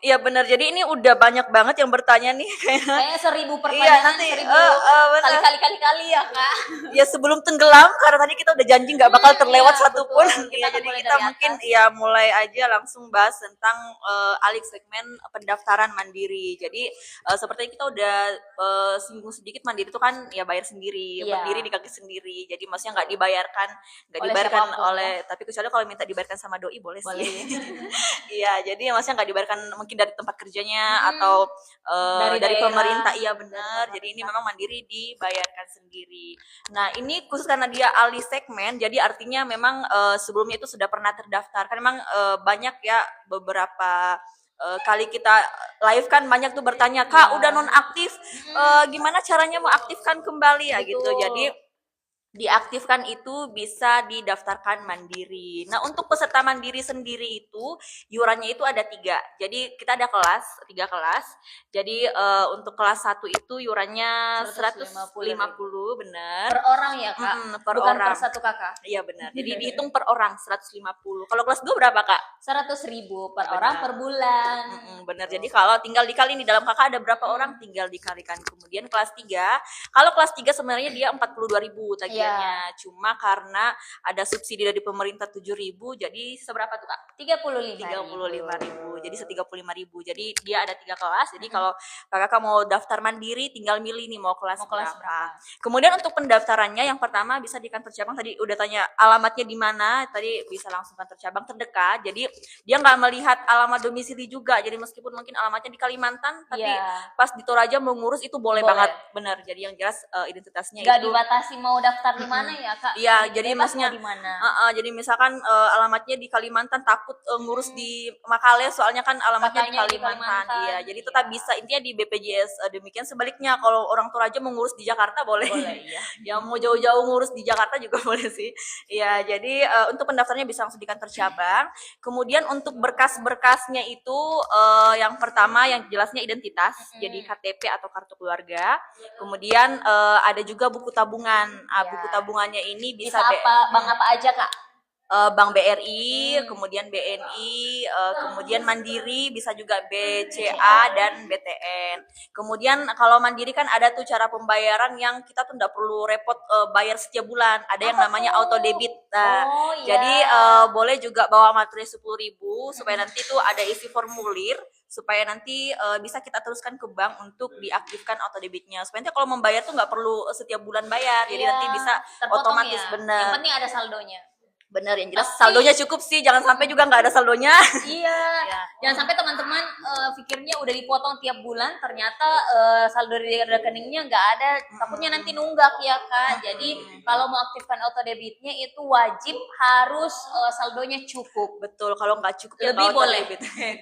Iya benar. Jadi ini udah banyak banget yang bertanya nih kayaknya. Kayaknya 1000 Iya pertanyaan, nanti 1000 benar. kali-kali ya Kak. Ya sebelum tenggelam karena tadi kita udah janji nggak bakal terlewat Iya satupun. betul. Kita Iya akan jadi mulai kita dari mungkin atas. ya mulai aja langsung bahas tentang alih segmen pendaftaran mandiri. Jadi seperti kita udah singgung sedikit, mandiri itu kan ya bayar sendiri, Iya. berdiri di kaki sendiri. Jadi maksudnya nggak Oleh dibayarkan siapapun oleh, tapi kecuali kalau minta dibayarkan sama doi boleh sih. boleh. Iya, jadi maksudnya nggak dibayarkan mungkin dari tempat kerjanya Mm-mm. atau Dari dari daerah. pemerintah. Iya Dari benar. Jadi ini pemerintah. memang mandiri dibayarkan sendiri. Nah, ini khusus karena dia alih segmen, jadi artinya memang sebelumnya itu sudah pernah terdaftar. Kan memang banyak ya beberapa kali kita live kan banyak tuh bertanya, "Kak, Iya. udah nonaktif, gimana caranya mau aktifkan kembali ya?" gitu. Betul. Jadi diaktifkan itu bisa didaftarkan mandiri. Nah, untuk peserta mandiri sendiri itu iurannya itu ada 3. Jadi kita ada 3 kelas. Jadi untuk kelas 1 itu iurannya 150, benar. Per orang ya Kak? Per Bukan orang. per satu kakak? Iya benar. Jadi dihitung per orang 150. Kalau kelas 2 berapa, Kak? 100.000 per Benar. orang per bulan. Benar. Jadi kalau tinggal dikali nih, dalam kakak ada berapa orang, tinggal dikalikan. Kemudian kelas 3, kalau kelas 3 sebenarnya dia 42.000 tagihannya. Cuma karena ada subsidi dari pemerintah 7.000, jadi seberapa tuh Kak? 35.000. Jadi 35.000. Jadi dia ada 3 kelas. Jadi kalau kakak mau daftar mandiri tinggal milih nih mau kelas berapa. Kemudian untuk pendaftarannya yang pertama bisa di kantor cabang. Tadi udah tanya alamatnya di mana, tadi bisa langsung kantor cabang terdekat. Jadi dia nggak melihat alamat domisili juga. Jadi meskipun mungkin alamatnya di Kalimantan, tapi pas di Toraja mau ngurus itu boleh banget, benar. Jadi yang jelas identitasnya nggak itu dibatasi mau daftar di mana ya Kak? Iya, jadi maksudnya di mana? jadi misalkan alamatnya di Kalimantan, takut ngurus di Makale soalnya kan alamatnya di Kalimantan. Iya, jadi tetap bisa. Intinya di BPJS demikian. Sebaliknya kalau orang Toraja mau ngurus di Jakarta boleh. Iya. Yang mau jauh-jauh ngurus di Jakarta juga boleh sih. Iya, jadi untuk pendaftarnya bisa langsung di kantor cabang. Kemudian untuk berkas-berkasnya itu yang pertama yang jelasnya identitas, jadi KTP atau kartu keluarga. Kemudian ada juga buku tabungan. Buku tabungannya ini bisa bank apa aja Kak? Bank BRI, kemudian BNI, kemudian Mandiri, bisa juga BCA dan BTN. Kemudian kalau Mandiri kan ada tuh cara pembayaran yang kita tuh nggak perlu repot bayar setiap bulan. Ada yang namanya auto debit. Nah, jadi boleh juga bawa materi 10.000 supaya nanti tuh ada isi formulir supaya nanti bisa kita teruskan ke bank untuk diaktifkan auto debitnya. Supaya nanti kalau membayar tuh nggak perlu setiap bulan bayar, jadi nanti bisa otomatis. Benar. Yang penting ada saldonya. Bener, yang jelas saldonya cukup sih, jangan sampai juga nggak ada saldonya. Iya. Jangan sampai teman-teman pikirnya udah dipotong tiap bulan, ternyata saldo di rekeningnya nggak ada, takutnya nanti nunggak ya Kak. Jadi kalau mau aktifkan auto debitnya itu wajib harus saldonya cukup. Betul, kalau nggak cukup lebih boleh.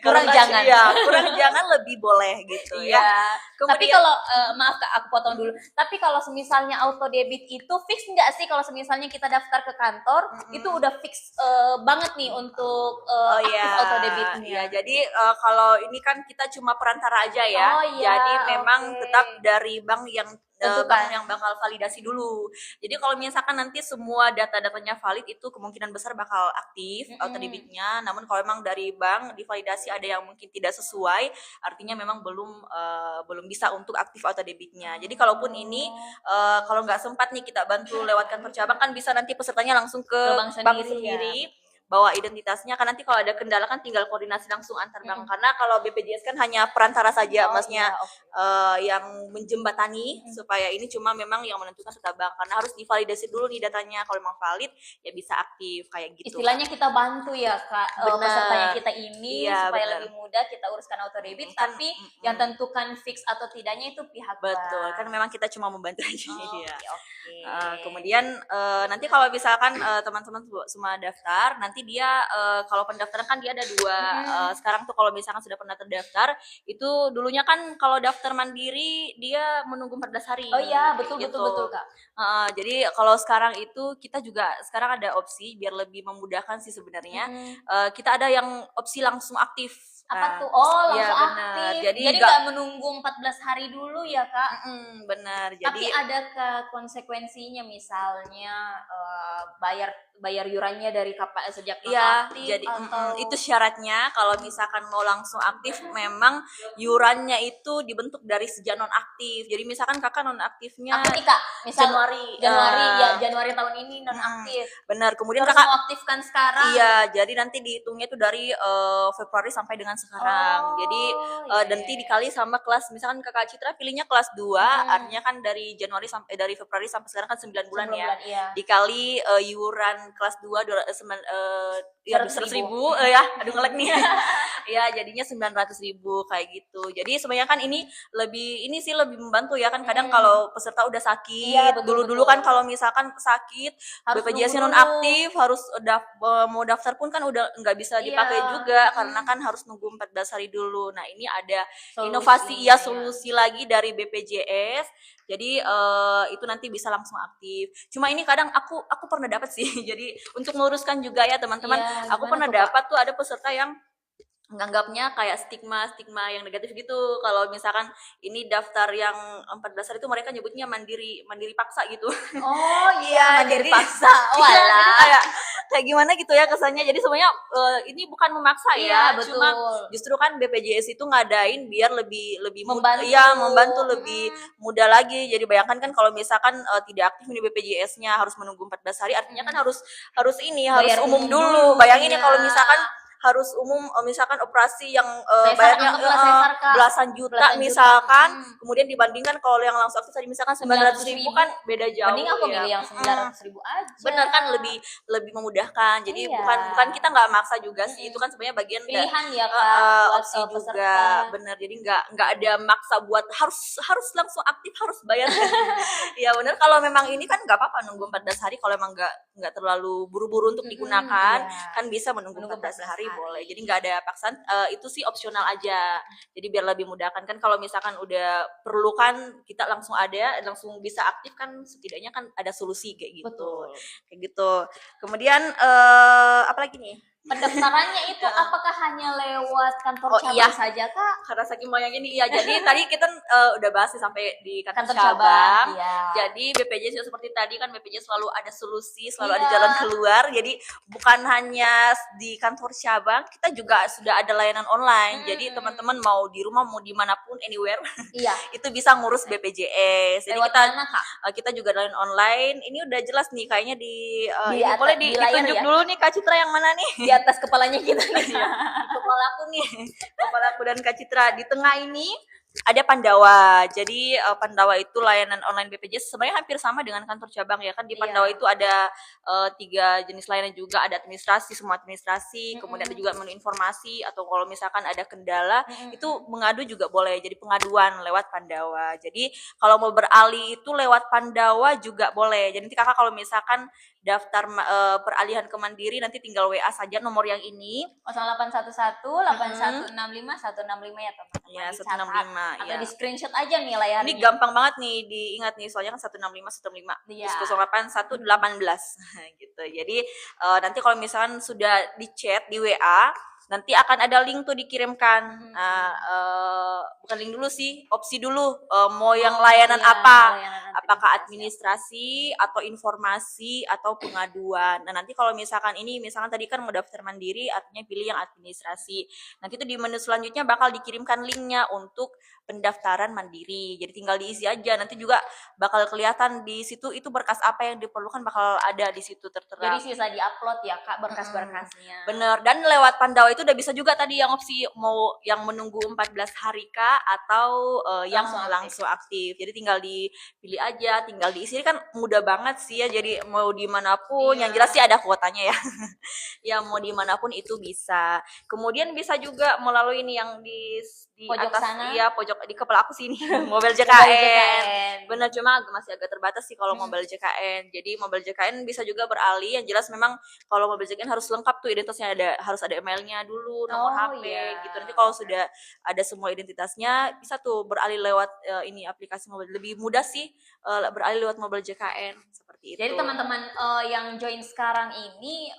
Kurang jangan. Ya, kurang jangan, lebih boleh gitu ya. Tapi kalau maaf Kak, aku potong dulu. Tapi kalau misalnya auto debit itu fix nggak sih kalau misalnya kita daftar ke kantor itu udah fix banget nih untuk aktif auto debitnya. Iya, jadi kalau ini kan kita cuma perantara aja ya. Jadi memang tetap dari bank yang bank yang bakal validasi dulu. Jadi kalau misalkan nanti semua data-datanya valid, itu kemungkinan besar bakal aktif auto debitnya. Namun kalau memang dari bank divalidasi ada yang mungkin tidak sesuai, artinya memang belum bisa untuk aktif auto debitnya. Jadi kalaupun ini kalau nggak sempat nih kita bantu lewat kantor cabang, kan bisa nanti pesertanya langsung ke bank sendiri. Bawa identitasnya, kan nanti kalau ada kendala kan tinggal koordinasi langsung antar bank. Karena kalau BPJS kan hanya perantara saja, maksudnya yang menjembatani supaya ini cuma memang yang menentukan serta bank, karena harus divalidasi dulu nih datanya. Kalau memang valid ya bisa aktif kayak gitu. Istilahnya kita bantu ya Kak pesertanya kita ini supaya lebih mudah kita uruskan auto debit, tapi yang tentukan fix atau tidaknya itu pihak bank. Betul, kan memang kita cuma membantu aja. Kemudian nanti kalau misalkan teman-teman semua daftar, nanti dia kalau pendaftaran kan dia ada 2. Sekarang tuh kalau misalkan sudah pernah terdaftar, itu dulunya kan kalau daftar mandiri dia menunggu 14 hari. Oh iya, betul Kak. Jadi kalau sekarang itu kita juga sekarang ada opsi biar lebih memudahkan sih sebenarnya. Kita ada yang opsi langsung aktif. Apa tuh? Oh, ya, langsung bener. aktif. Jadi nggak menunggu 14 hari dulu ya, Kak? Benar. Tapi adakah konsekuensinya, misalnya bayar yurannya dari sejak aktif? Jadi atau itu syaratnya kalau misalkan mau langsung aktif memang yurannya itu dibentuk dari sejak non aktif. Jadi misalkan kakak non aktifnya apa nih, Kak? Misal Januari tahun ini non aktif. Benar. Kemudian kakak mau aktifkan sekarang. Iya, jadi nanti dihitungnya itu dari Februari sampai dengan sekarang. Jadi nanti dikali sama kelas, misalkan kakak Citra pilihnya kelas 2, artinya kan dari Februari sampai sekarang kan 9 bulan ya. Iya. Dikali yuran kelas 2 100.000 ya, aduh ngelek nih. Ya, jadinya 900.000 kayak gitu. Jadi sebenarnya kan ini lebih membantu ya kan, kadang kalau peserta udah sakit, dulu-dulu kan kalau misalkan sakit BPJS-nya non aktif harus mau daftar pun kan udah nggak bisa dipakai juga karena kan harus nunggu 14 hari dulu. Nah, ini ada solusi lagi dari BPJS. Jadi itu nanti bisa langsung aktif. Cuma ini kadang aku pernah dapat sih. Jadi untuk meluruskan juga ya teman-teman, aku pernah dapat tuh ada peserta yang menganggapnya kayak stigma yang negatif gitu. Kalau misalkan ini daftar yang 14 hari itu mereka nyebutnya mandiri paksa gitu. Oh iya, mandiri paksa. Kayak gimana gitu ya kesannya. Jadi sebenarnya ini bukan memaksa ya, betul. Cuma justru kan BPJS itu ngadain biar lebih membantu lebih mudah lagi. Jadi bayangkan kan kalau misalkan tidak aktif di BPJS-nya harus menunggu 14 hari, artinya kan harus umum dulu. Bayangin ya kalau misalkan harus umum, misalkan operasi yang bayarnya belasan juta misalkan, kemudian dibandingkan kalau yang langsung aktif tadi misalkan 900.000 kan beda jauh. Mending aku milih yang 900.000 aja. Bener kan, lebih memudahkan. Jadi bukan kita nggak maksa juga sih, itu kan sebenarnya bagian pilihan ya Kak, opsi juga. Bener, jadi nggak ada maksa buat harus langsung aktif, harus bayar. Ya bener, kalau memang ini kan nggak apa-apa nunggu 14 hari, kalau memang nggak terlalu buru-buru untuk digunakan, kan bisa menunggu 14 hari boleh. Jadi nggak ada paksaan, itu sih opsional aja. Jadi biar lebih mudahkan kan, kalau misalkan udah perlu kan kita langsung bisa aktif kan, setidaknya kan ada solusi kayak gitu. Betul. Kayak gitu. Kemudian apa lagi nih? Pendaftarannya itu apakah hanya lewat kantor cabang saja Kak? Karena saking banyaknya nih, jadi tadi kita udah bahas sampai di kantor cabang. Jadi BPJS seperti tadi kan, BPJS selalu ada solusi, selalu ada jalan keluar. Jadi bukan hanya di kantor cabang, kita juga sudah ada layanan online. Jadi teman-teman mau di rumah, mau dimanapun, anywhere, itu bisa ngurus BPJS. Jadi kita juga layanan online. Ini udah jelas nih kayaknya boleh ditunjuk dulu nih Kak Citra yang mana nih? Di atas kepalanya kita nih. Kepala aku dan Kak Citra. Di tengah ini ada Pandawa. Jadi Pandawa itu layanan online BPJS sebenarnya hampir sama dengan kantor cabang ya kan. Di Pandawa itu ada 3 jenis layanan juga, ada semua administrasi, kemudian ada juga menu informasi, atau kalau misalkan ada kendala itu mengadu juga boleh, jadi pengaduan lewat Pandawa. Jadi kalau mau beralih itu lewat Pandawa juga boleh. Jadi nanti kakak kalau misalkan daftar peralihan ke Mandiri, nanti tinggal WA saja nomor yang ini 0811 8165 165 ya teman-teman. Ya, 165 atau di screenshot aja nih layarnya. Ini gampang banget nih diingat nih, soalnya kan 165 terus 08 118 gitu. Jadi nanti kalau misalkan sudah di chat di WA, nanti akan ada link tuh dikirimkan. Bukan link dulu sih, opsi dulu mau yang layanan apa, apakah administrasi atau informasi atau pengaduan. Nah nanti kalau misalkan tadi kan mau daftar Mandiri, artinya pilih yang administrasi. Nanti itu di menu selanjutnya bakal dikirimkan linknya untuk pendaftaran Mandiri. Jadi tinggal diisi aja, nanti juga bakal kelihatan di situ itu berkas apa yang diperlukan, bakal ada di situ tertera. Jadi bisa diupload ya Kak berkas-berkasnya. Bener, dan lewat Pandawa itu udah bisa juga tadi yang opsi mau yang menunggu 14 hari Kak, atau yang langsung aktif. Jadi tinggal dipilih aja, tinggal diisi, kan mudah banget sih ya. Jadi mau dimanapun, yang jelas sih ada kuotanya ya. Ya mau dimanapun itu bisa. Kemudian bisa juga melalui ini yang di pojok atas sana. Iya, pojok di kepala aku sini. Mobile JKN. Bener, cuma masih agak terbatas sih kalau mobile JKN. Jadi mobile JKN bisa juga beralih. Yang jelas memang kalau mobile JKN harus lengkap tuh identitasnya, harus ada emailnya identitasnya dulu, nomor HP iya. gitu. Nanti kalau sudah ada semua identitasnya bisa tuh beralih lewat ini aplikasi mobile. Lebih mudah sih beralih lewat mobile JKN seperti itu. Jadi teman-teman yang join sekarang ini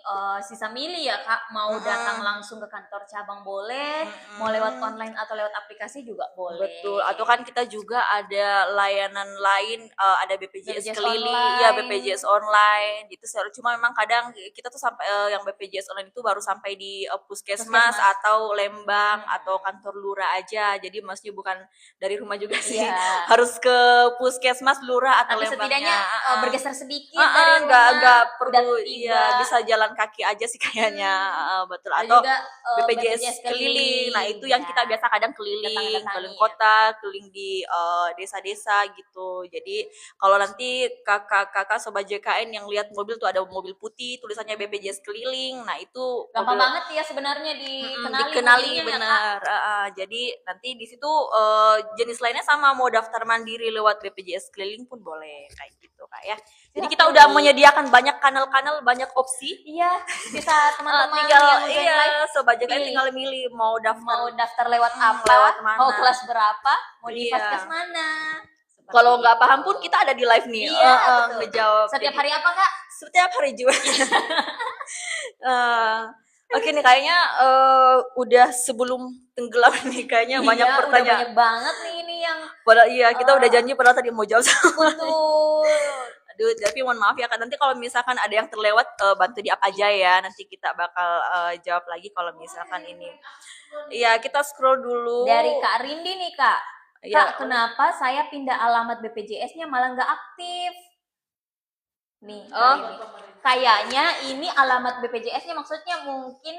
sisa milih ya Kak, mau datang langsung ke kantor cabang boleh, mau lewat online atau lewat aplikasi juga boleh. Betul, atau kan kita juga ada layanan lain, ada BPJS keliling, ya BPJS online gitu. Cuma memang kadang kita tuh sampai yang BPJS online itu baru sampai di puskesmas atau Lembang atau kantor lurah aja. Jadi maksudnya bukan dari rumah juga sih, harus ke puskesmas, lurah atau tapi Lembangnya. setidaknya bergeser sedikit dari rumah, nggak perlu, iya bisa jalan kaki aja sih kayaknya. Betul. Atau juga, BPJS keliling. Nah itu yang kita biasa kadang keliling kota, keliling di desa-desa gitu. Jadi kalau nanti kakak sobat JKN yang lihat mobil tuh ada mobil putih tulisannya BPJS keliling, nah itu gampang banget ya sebenarnya dikenali benar. Jadi nanti di situ jenis lainnya sama, mau daftar mandiri lewat BPJS keliling pun boleh kayak gitu Kak ya. Jadi kita udah menyediakan banyak kanal-kanal, banyak opsi. Iya, bisa teman-teman tinggal sobat JKN tinggal milih mau daftar lewat apa, lewat mana, mau kelas berapa, mau di vaskes mana. Kalau nggak paham pun kita ada di live nih. Ngejawab. Setiap hari apa Kak? Setiap hari juga. Oke nih kayaknya udah sebelum tenggelam nih kayaknya banyak pertanyaan. Banyak banget nih ini yang. Padahal kita udah janji padahal tadi mau jawab sama. Betul. Aduh, tapi mohon maaf ya Kak, nanti kalau misalkan ada yang terlewat bantu di up aja ya, nanti kita bakal jawab lagi kalau misalkan ini. Iya, kita scroll dulu. Dari Kak Rindi nih Kak. Kak, kenapa saya pindah alamat BPJS-nya malah nggak aktif? Nih, kayaknya ini alamat BPJS-nya maksudnya mungkin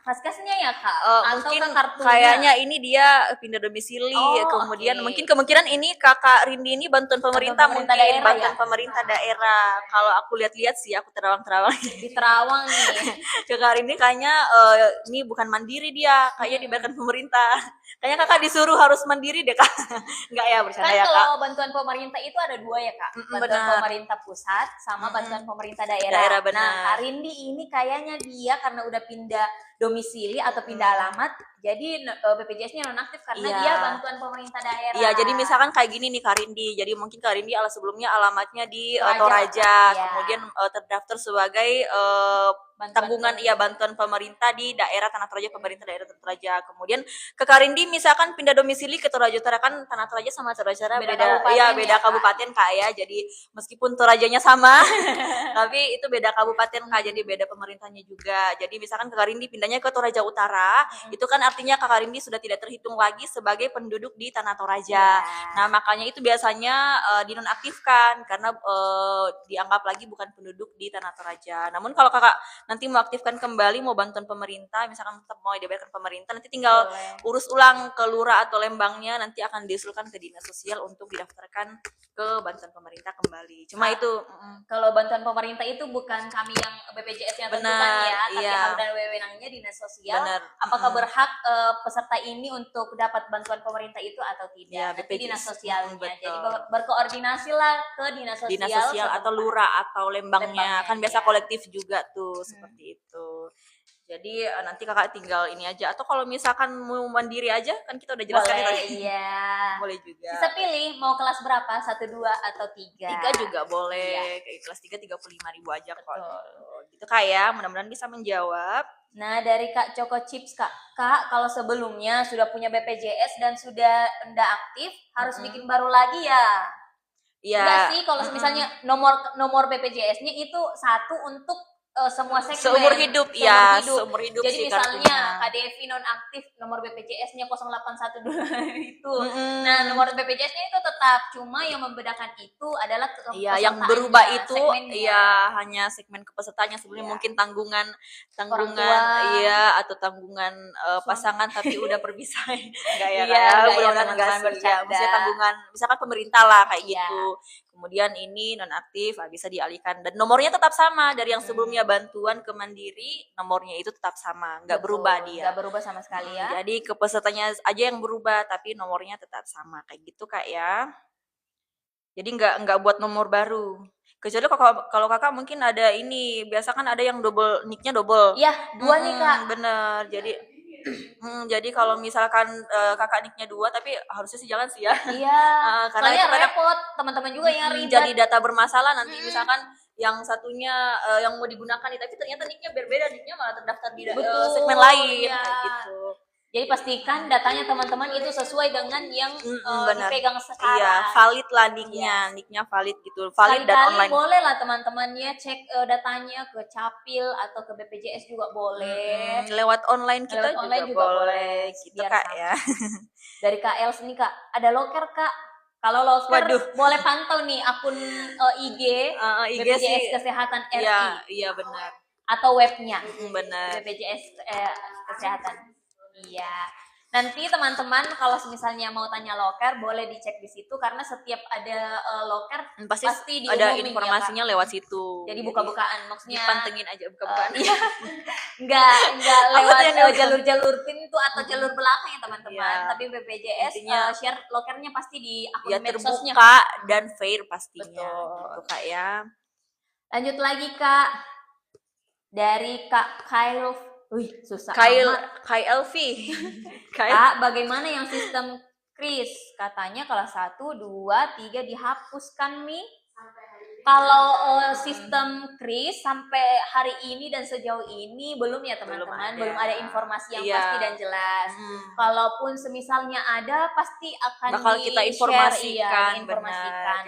vaskesnya ya Kak? Atau mungkin kartunya? Kayaknya ini dia pindah domisili, kemudian mungkin kemungkinan ini Kakak Rindi ini bantuan pemerintah mungkin daerah, bantuan pemerintah daerah. Kalau aku lihat-lihat sih, aku terawang-terawang. Di Terawang nih. Kakak Rindi kayaknya ini bukan mandiri dia, kayaknya dibayarkan pemerintah. Kayaknya Kakak disuruh harus mandiri deh Kak. Enggak ya, bercanda ya Kak. Kalau bantuan pemerintah itu ada dua ya Kak, bantuan pemerintah pusat sama bantuan pemerintah daerah. Nah, Kak Rindi ini kayaknya dia karena udah pindah domisili atau pindah alamat, jadi BPJS-nya nonaktif karena dia bantuan pemerintah daerah. Iya, jadi misalkan kayak gini nih Kak Rindi. Jadi mungkin Kak Rindi sebelumnya alamatnya di Toraja, kemudian terdaftar sebagai bantuan pemerintah di daerah Tanah Toraja, pemerintah daerah Tanah Toraja. Kemudian ke Kak Rindi misalkan pindah domisili ke Toraja Utara, kan Tanah Toraja sama Toraja beda kabupaten Kak ya. Jadi meskipun Torajanya sama tapi itu beda kabupaten Kak, jadi beda pemerintahnya juga. Jadi misalkan Kak Rindi pindahnya ke Toraja Utara, itu kan artinya Kak Rindi sudah tidak terhitung lagi sebagai penduduk di Tanah Toraja. Nah, makanya itu biasanya dinonaktifkan karena dianggap lagi bukan penduduk di Tanah Toraja. Namun kalau Kakak nanti mau aktifkan kembali, mau bantuan pemerintah, misalkan tetap mau dibayarkan pemerintah, nanti tinggal urus ulang ke lurah atau Lembangnya, nanti akan diusulkan ke dinas sosial untuk didaftarkan ke bantuan pemerintah kembali. Cuma itu kalau bantuan pemerintah itu bukan kami yang BPJS yang tentukan ya, tapi hak dan wewenangnya dinas sosial. Apakah berhak peserta ini untuk dapat bantuan pemerintah itu atau tidak? Tapi dinas sosialnya. Jadi berkoordinasi lah ke dinas sosial atau lurah atau Lembangnya. Kan biasa kolektif juga tuh. Seperti itu. Jadi nanti Kakak tinggal ini aja, atau kalau misalkan mau mandiri aja kan kita udah jelaskan tadi. Boleh juga. Bisa pilih mau kelas berapa, 1, 2 atau 3. 3 juga boleh. Kayak kelas 3 35.000 aja kok. Gitu Kak ya, mudah-mudahan bisa menjawab. Nah, dari Kak Choco Chips Kak, kalau sebelumnya sudah punya BPJS dan sudah enggak aktif, harus bikin baru lagi ya? Iya. Enggak sih, kalau misalnya nomor BPJS-nya itu satu untuk semua segmen, seumur hidup. Jadi sih, misalnya Kak Devi non aktif, nomor BPJS-nya 0812 itu. Nah, nomor BPJS-nya itu tetap, cuma yang membedakan itu adalah yang berubah itu hanya segmen kepesertaannya. Sebelumnya mungkin tanggungan atau tanggungan pasangan tapi udah berpisah. Enggak ya, mudah-mudahan enggak. Maksudnya tanggungan misalkan pemerintah lah kayak gitu. Kemudian ini nonaktif, bisa dialihkan dan nomornya tetap sama dari yang sebelumnya bantuan ke mandiri, nomornya itu tetap sama, nggak berubah dia. Nggak berubah sama sekali ya. Jadi ke pesertanya aja yang berubah, tapi nomornya tetap sama kayak gitu Kak ya. Jadi nggak buat nomor baru. Kecuali kalau kakak mungkin ada ini, biasa kan ada yang double nicknya double. Iya, 2 nih Kak. Bener. Jadi kalau misalkan kakak nicknya 2, tapi harusnya sih jangan sih ya. Iya. Karena Soalnya itu kadang repot teman-teman juga yang ribet. jadi data bermasalah nanti misalkan yang satunya yang mau digunakan nih, tapi ternyata nicknya berbeda, nicknya malah terdaftar di segmen lain ya. kayak gitu. Jadi pastikan datanya teman-teman itu sesuai dengan yang dipegang sekarang. Iya, valid lah nicknya, nicknya valid gitu, valid dan online. Boleh lah teman-temannya cek datanya ke Capil atau ke BPJS juga boleh. Lewat online kita juga boleh gitu Kak ya. Dari KL sini Kak, ada loker Kak. Kalau loker boleh pantau nih akun IG BPJS Kesehatan RI. Iya benar. Atau webnya. Benar. BPJS Kesehatan. Iya. Nanti teman-teman kalau misalnya mau tanya loker boleh dicek di situ karena setiap ada loker pasti ada informasinya ya, lewat situ. Jadi buka-bukaan maksudnya dipantengin aja buka-bukaan. Iya. Enggak lewat jalur-jalur pintu atau jalur belakang ya teman-teman. Tapi BPJS share lokernya pasti di akun medsosnya terbuka dan fair pastinya. Gitu Kak ya. Lanjut lagi Kak. Dari Kak Kyle. Wih, susah Kyle V. Kak, bagaimana yang sistem kris? Katanya kalau 1, 2, 3 dihapuskan nih. Kalau sistem kris sampai hari ini dan sejauh ini belum ya teman-teman, belum ada informasi yang pasti dan jelas. Kalaupun semisalnya ada pasti akan bakal kita informasikan.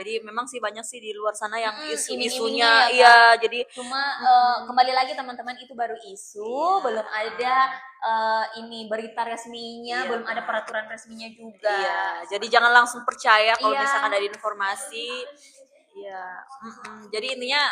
Jadi memang sih banyak sih di luar sana yang isu-isunya jadi cuma kembali lagi teman-teman itu baru isu, belum ada ini berita resminya, belum ada peraturan resminya juga. Jadi jangan langsung percaya kalau misalkan ada informasi. Jadi intinya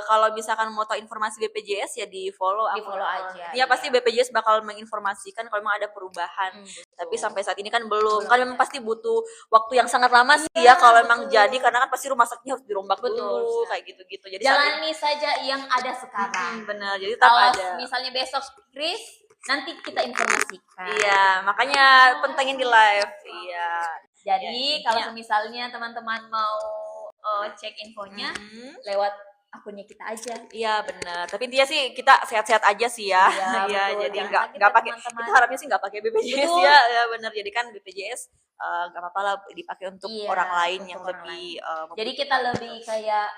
kalau misalkan mau tahu informasi BPJS ya di follow aja. Ya pasti BPJS bakal menginformasikan kalau memang ada perubahan. Tapi sampai saat ini kan belum. Kan memang pasti butuh waktu yang sangat lama sih ya kalau memang jadi, karena kan pasti rumah sakitnya harus dirombak dulu kayak gitu-gitu. Jadi jalani saja yang ada sekarang. Benar. Jadi tetap ada. Kalau misalnya besok Kris, nanti kita informasikan. Iya, makanya pentingin di live. Iya. Jadi kalau misalnya teman-teman mau cek infonya lewat akunnya kita aja. Iya benar. Tapi intinya sih kita sehat-sehat aja sih ya. Iya, jadi nggak pakai. Kita harapnya sih nggak pakai BPJS ya benar. Jadi kan BPJS nggak apa-apa lah dipakai untuk orang lain yang lebih. Jadi kita lebih kayak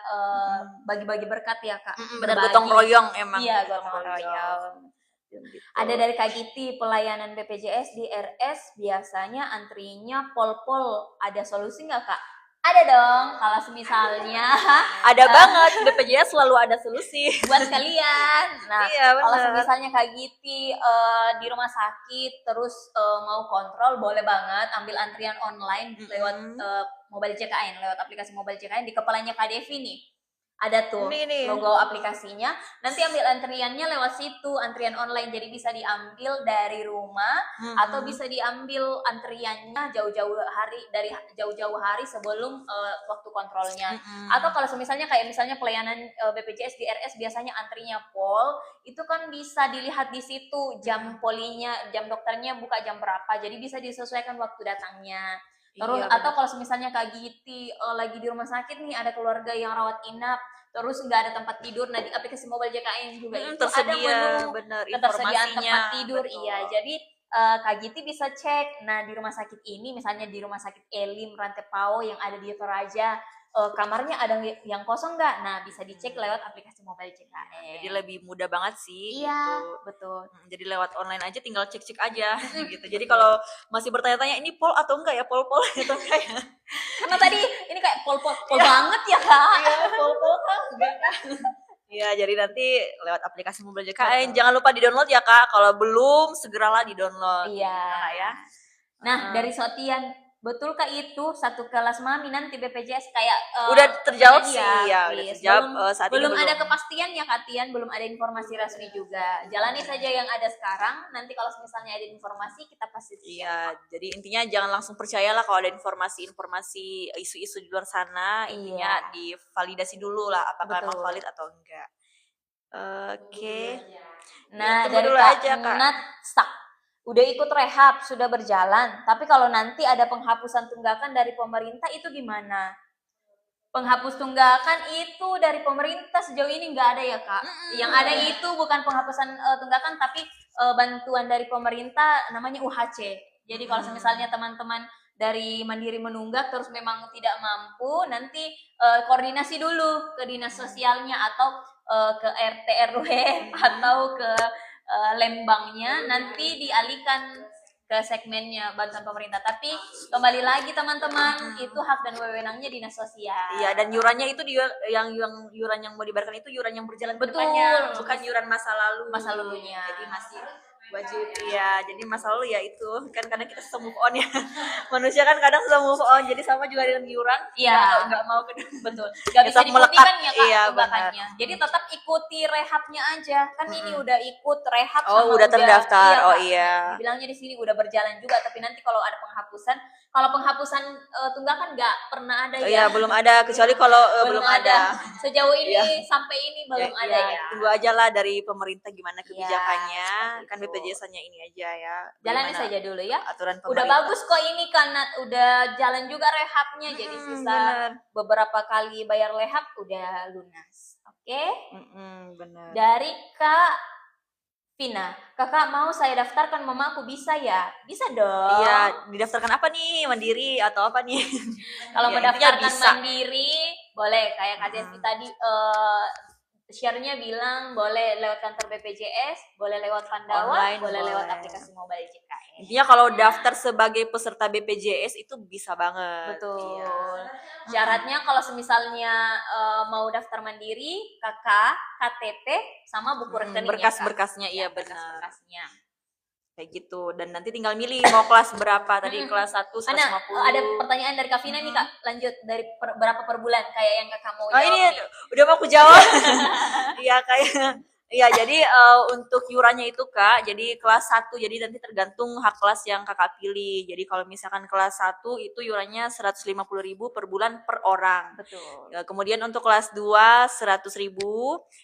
bagi-bagi berkat ya Kak. Benar, gotong royong emang. Iya, gotong royong. Gitu. Ada dari Kak Giti, pelayanan BPJS di RS biasanya antrinya pol-pol. Ada solusi nggak Kak? Ada dong, kalau misalnya ada banget, BPJS selalu ada solusi buat kalian. Nah, kalau misalnya Kak Giti di rumah sakit terus mau kontrol, boleh banget ambil antrian online lewat mobile JKN, lewat aplikasi mobile JKN di kepalanya Kak Devi nih. Ada tuh logo aplikasinya, nanti ambil antriannya lewat situ, antrian online, jadi bisa diambil dari rumah atau bisa diambil antriannya jauh-jauh hari sebelum waktu kontrolnya. Atau kalau misalnya kayak misalnya pelayanan BPJS di RS biasanya antrinya pol, itu kan bisa dilihat di situ jam polinya, jam dokternya buka jam berapa, jadi bisa disesuaikan waktu datangnya. Terus atau kalau misalnya Kak Giti lagi di rumah sakit nih, ada keluarga yang rawat inap, terus nggak ada tempat tidur, nah di aplikasi mobile JKN juga itu tersedia, ada menu ketersediaan tempat tidur. Iya, jadi Kak Giti bisa cek. Nah di rumah sakit ini, misalnya di rumah sakit Elim Rantepao yang ada di Toraja, kamarnya ada yang kosong nggak? Nah bisa dicek lewat aplikasi mobile JKN. Jadi lebih mudah banget sih. Iya, gitu. Betul. Jadi lewat online aja tinggal cek-cek aja gitu. Jadi kalau masih bertanya-tanya ini pol atau enggak ya, pol-pol atau enggak ya? Karena tadi ini kayak pol-pol banget ya Kak. Iya, pol-pol kan enggak kan. Iya, jadi nanti lewat aplikasi mobile JKN. Jangan lupa di-download ya Kak. Kalau belum segeralah di-download. Iya. Gitu, ya. Nah, dari Sotian, betulkah itu satu kelas mami nanti BPJS kayak udah terjawab sih ya, udah terjawab. Saat belum ada kepastian ya Katian, belum ada informasi resmi juga. Jalani saja yang ada sekarang, nanti kalau misalnya ada informasi kita pasti. Iya, jadi intinya jangan langsung percayalah kalau ada informasi isu-isu di luar sana. Intinya divalidasi dulu lah apakah memang valid atau enggak. Oke. Nah, dari Kak Nat Sak, udah ikut rehab, sudah berjalan, tapi kalau nanti ada penghapusan tunggakan dari pemerintah itu gimana? penghapus tunggakan itu dari pemerintah sejauh ini nggak ada ya Kak. Yang ada itu bukan penghapusan tunggakan tapi bantuan dari pemerintah namanya UHC. Jadi kalau misalnya teman-teman dari Mandiri menunggak terus memang tidak mampu, nanti koordinasi dulu ke dinas sosialnya atau ke RT RW atau ke lembangnya, nanti dialihkan ke segmennya bantuan pemerintah. Tapi kembali lagi teman-teman, itu hak dan wewenangnya dinas sosial. Iya, dan yurannya itu yang yuran yang mau dibayarkan itu yuran yang berjalan Betul, depannya, bukan yuran masa lalunya. Jadi masih wajib. Iya, jadi masa lalu ya itu kan kadang kita susah move on ya. Manusia kan kadang susah move on, jadi sama juga dengan yuran. Iya, nggak mau ke betul. Nggak bisa diikuti kan ya Kak, iya, tunggakannya. Jadi tetap ikuti rehabnya aja. Kan ini udah ikut rehab Oh, udah terdaftar. Iya, oh iya. Bilangnya di sini udah berjalan juga, tapi nanti kalau ada penghapusan, kalau penghapusan tunggakan nggak pernah ada ya. Iya, belum ada, kecuali kalau belum ada. Sejauh ini sampai ini belum ada ya. Tunggu aja lah dari pemerintah gimana kebijakannya. Kan BPJS-nya ini aja ya. Jalani saja dulu ya. Aturan pemerintah. Udah bagus kok ini karena udah jalan juga rehabnya, jadi sisa beberapa kali bayar rehab udah lunas. Oke? Benar. Dari Kak Vina, kakak mau saya daftarkan mamaku bisa ya? Bisa dong. Iya, didaftarkan apa nih? Mandiri atau apa nih? Kalau ya, mendaftarkan mandiri, boleh kayak Kak Devi tadi share-nya bilang boleh lewat kantor BPJS, boleh lewat Pandawa, online, boleh lewat aplikasi mobile JKN. Intinya kalau daftar sebagai peserta BPJS itu bisa banget. Betul. Iya. Syaratnya kalau misalnya mau daftar mandiri, kakak, KTP, sama buku rekening. Berkas-berkasnya, iya benar. Berkasnya. Kayak gitu, dan nanti tinggal milih mau kelas berapa tadi, kelas 1 150. Ada pertanyaan dari Kak Vina nih Kak, lanjut dari berapa per bulan kayak yang Kakak mau jawab. Ini udah mau aku jawab. Iya kayak iya, jadi untuk yurannya itu Kak, jadi kelas 1, jadi nanti tergantung hak kelas yang Kakak pilih. Jadi kalau misalkan kelas 1 itu yurannya 150.000 per bulan per orang. Betul. Kemudian untuk kelas 2 100.000,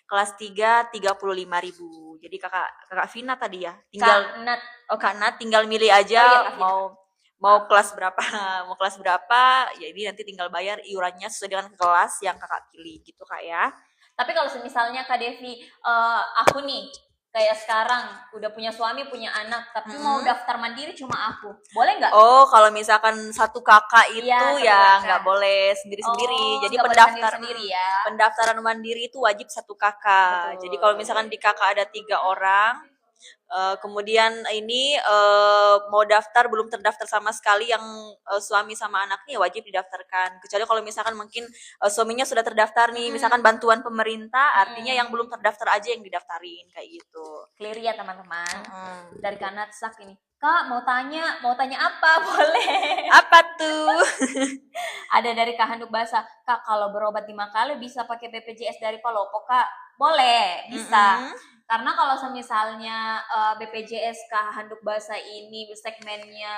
kelas 3 35.000. Jadi Kakak Vina tadi ya, tinggal Kak Nat tinggal milih aja mau kelas berapa. Mau kelas berapa, jadi nanti tinggal bayar iurannya sesuai dengan kelas yang Kakak pilih gitu Kak ya. Tapi kalau misalnya Kak Devi, aku nih kayak sekarang udah punya suami, punya anak, tapi mau daftar mandiri cuma aku, boleh nggak? Oh, kalau misalkan satu kakak itu ya nggak boleh sendiri-sendiri. Jadi pendaftaran mandiri itu wajib satu kakak. Betul. Jadi kalau misalkan di kakak ada 3 orang, kemudian ini mau daftar belum terdaftar sama sekali yang suami sama anaknya, wajib didaftarkan. Kecuali kalau misalkan mungkin suaminya sudah terdaftar nih, misalkan bantuan pemerintah, artinya yang belum terdaftar aja yang didaftarin kayak gitu. Clear ya teman-teman. Dari Kanat Sak ini, Kak mau tanya apa? Boleh. Apa tuh? Ada dari Kak Handuk Basah, Kak kalau berobat di Makale bisa pakai BPJS dari Palopo Kak? Boleh, bisa. Karena kalau misalnya BPJS Kak Handuk Basah ini segmennya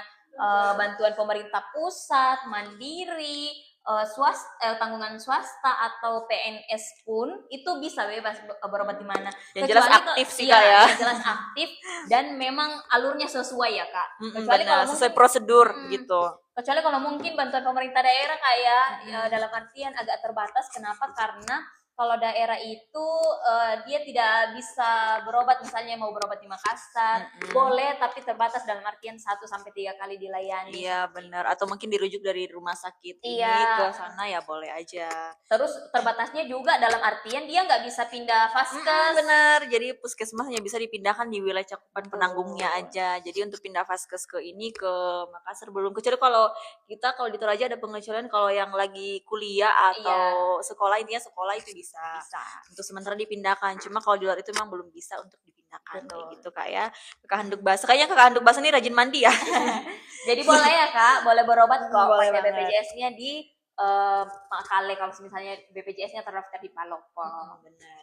bantuan pemerintah pusat, mandiri, tanggungan swasta atau PNS pun itu bisa bebas berobat di mana. Yang jelas aktif sih Kak ya. Yang jelas aktif dan memang alurnya sesuai ya Kak. Kecuali kalau sesuai prosedur gitu. Kecuali kalau mungkin bantuan pemerintah daerah kayak dalam artian agak terbatas. Kenapa? Karena kalau daerah itu dia tidak bisa berobat, misalnya mau berobat di Makassar, boleh tapi terbatas dalam artian 1-3 kali dilayani. Iya benar, atau mungkin dirujuk dari rumah sakit ini ke sana ya boleh aja. Terus terbatasnya juga dalam artian dia nggak bisa pindah vaskes. Benar, jadi puskesmas hanya bisa dipindahkan di wilayah cakupan penanggungnya aja. Jadi untuk pindah vaskes ke Makassar belum. Kecuali kalau di Toraja ada pengecualian kalau yang lagi kuliah atau sekolah, intinya sekolah itu bisa. Untuk sementara dipindahkan, cuma kalau di luar itu memang belum bisa untuk dipindahkan. Kayak gitu Kak ya. Kakak Handuk Basah, kayaknya Kakak Handuk Basah ini rajin mandi ya. Jadi boleh ya Kak, boleh berobat kok pakai BPJS-nya di Makale kalau misalnya BPJS-nya terdaftar di Palopo. Benar.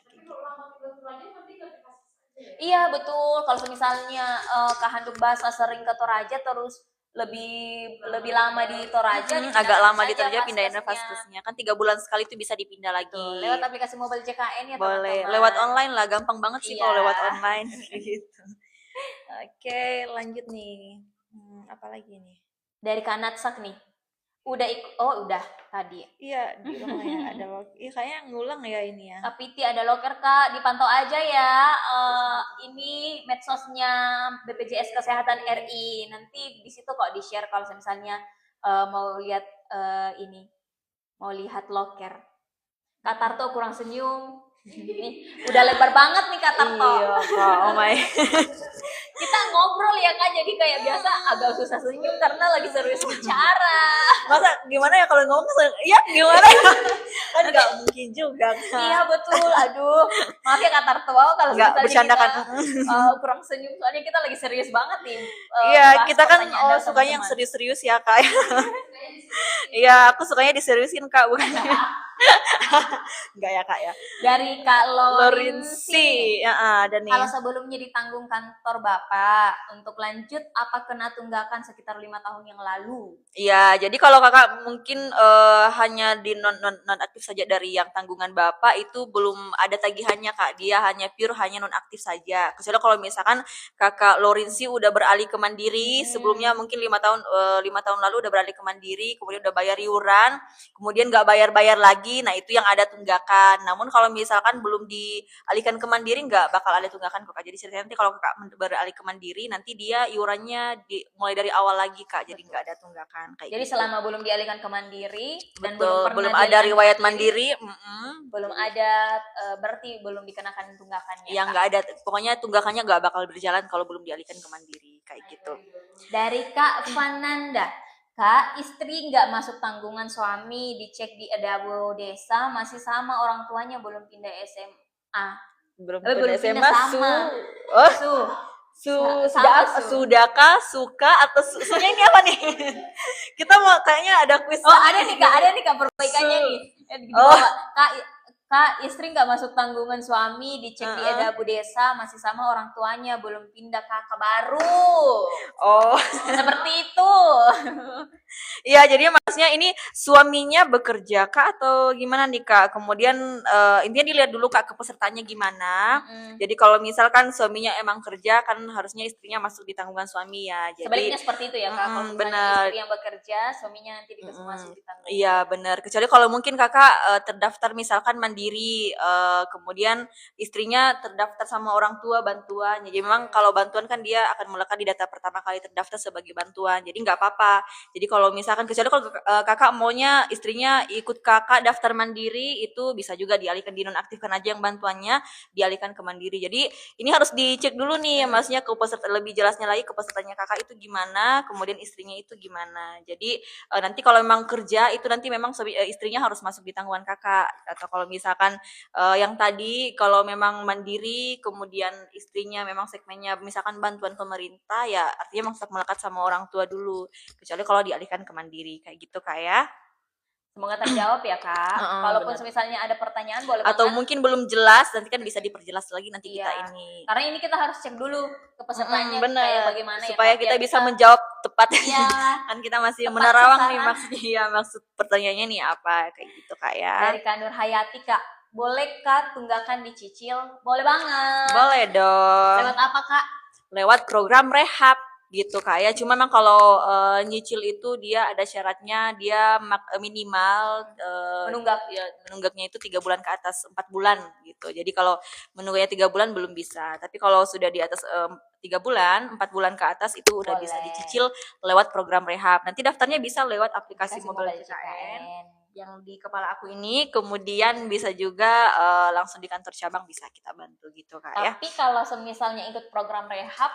Iya betul, kalau misalnya Kak Handuk Basah sering ke Toraja terus lebih lama di Toraja, agak lama di Toraja pindahin vaskesnya kan 3 bulan sekali itu bisa dipindah lagi. Tuh, lewat aplikasi mobile JKN ya boleh teman-teman. Lewat online lah, gampang banget sih kalau lewat online gitu. Oke, lanjut nih. Apa lagi nih? Dari Kanat Sak nih, Udah tadi. Iya, di rumah ya ada loker. Iya kayaknya ngulang ya ini ya. Kak Piti ada loker Kak, dipantau aja ya. Ini medsosnya BPJS Kesehatan RI. Nanti di situ kok di-share kalau misalnya mau lihat mau lihat loker. Kak Tarto kurang senyum. Ini udah lebar banget nih Kak Tarto. Iya Kak, oh my. Kita ngobrol ya Kak, jadi kayak biasa agak susah senyum karena lagi serius bicara. Masa gimana ya kalau ngomong ya gimana ya? Kan nggak mungkin juga Kak. Iya betul, aduh maaf ya Kak Tarto kalau Nggak bercanda kan. Kurang senyum soalnya kita lagi serius banget nih. Iya, kita kan sukanya yang serius-serius ya Kak. Iya, aku sukanya diseriusin Kak, bukan. Enggak ya Kak ya. Dari Kak Lorinsi. Ya, dan nih. Kalau sebelumnya ditanggung kantor Bapak, untuk lanjut apa kena tunggakan sekitar 5 tahun yang lalu? Iya, jadi kalau Kakak mungkin hanya di non aktif saja dari yang tanggungan Bapak itu belum ada tagihannya Kak. Dia hanya non aktif saja. Kecuali kalau misalkan Kakak Lorinsi udah beralih ke mandiri, sebelumnya mungkin 5 tahun lalu udah beralih ke mandiri, kemudian udah bayar iuran, kemudian nggak bayar lagi, nah itu yang ada tunggakan. Namun kalau misalkan belum dialihkan ke mandiri nggak bakal ada tunggakan Kak. Jadi ceritanya nanti kalau Kakak beralih ke mandiri, nanti dia iurannya mulai dari awal lagi Kak. Jadi nggak ada tunggakan kayak jadi gitu. selama belum dialihkan ke mandiri dan belum ada riwayat mandiri, belum ada berarti belum dikenakan tunggakannya. Ya nggak ada, pokoknya tunggakannya nggak bakal berjalan kalau belum dialihkan ke mandiri kayak gitu. Dari Kak Fananda, Kak, istri nggak masuk tanggungan suami, dicek di Edabo Desa, masih sama orang tuanya belum pindah SMA. Belum pindah SMA, sama. Sudahkah suka atau sunya ini apa nih? Kita mau kayaknya ada quiz. Ada nih Kak perbaikannya nih. Kak, istri nggak masuk tanggungan suami, dicek di Edabo Desa, masih sama orang tuanya, belum pindah kakak baru. Seperti itu. Iya, jadi maksudnya ini suaminya bekerja Kak atau gimana nih Kak? Kemudian intinya dilihat dulu Kak ke pesertanya gimana. Jadi kalau misalkan suaminya emang kerja kan harusnya istrinya masuk di tanggungan suami ya. Jadi sebaliknya seperti itu ya Kak. Kalau benar. Istri yang bekerja, suaminya nanti masuk di tanggungan. Iya benar. Kecuali kalau mungkin Kakak terdaftar misalkan mandiri, kemudian istrinya terdaftar sama orang tua bantuan. Jadi memang kalau bantuan kan dia akan melekat di data pertama kali terdaftar sebagai bantuan. Jadi nggak apa-apa. Jadi kalau misalkan kecuali kalau Kakak maunya istrinya ikut Kakak daftar mandiri, itu bisa juga dialihkan, dinonaktifkan aja yang bantuannya, dialihkan ke mandiri. Jadi ini harus dicek dulu nih, maksudnya ke peserta, lebih jelasnya lagi ke pesertanya Kakak itu gimana, kemudian istrinya itu gimana. Jadi nanti kalau memang kerja itu nanti memang istrinya harus masuk di tanggungan Kakak. Atau kalau misalkan yang tadi kalau memang mandiri kemudian istrinya memang segmennya misalkan bantuan pemerintah, ya artinya memang tetap melekat sama orang tua dulu. Kecuali kalau dialihkan ke mandiri kayak gitu Kak ya. Semoga terjawab ya Kak. Kalaupun misalnya ada pertanyaan boleh atau banget. Mungkin belum jelas, nanti kan bisa diperjelas lagi nanti kita ini. Karena ini kita harus cek dulu ke pesertanya kayak bagaimana supaya ya, kita bisa menjawab tepat. Iya. Kan kita masih menerawang nih maksudnya ya, maksud pertanyaannya nih apa kayak gitu Kak ya. Dari Kak Nur Hayati Kak, boleh Kak tunggakan dicicil? Boleh banget. Boleh dong. Lewat apa Kak? Lewat program rehab gitu Kak ya. Cuma memang kalau nyicil itu dia ada syaratnya, dia minimal menunggaknya itu 3 bulan ke atas, 4 bulan gitu. Jadi kalau menunggaknya 3 bulan belum bisa. Tapi kalau sudah di atas 3 bulan, 4 bulan ke atas itu udah bisa dicicil lewat program rehab. Nanti daftarnya bisa lewat aplikasi Mobile JKN yang di kepala aku ini, kemudian bisa juga langsung di kantor cabang bisa kita bantu gitu Kak ya. Tapi kalau misalnya ikut program rehab,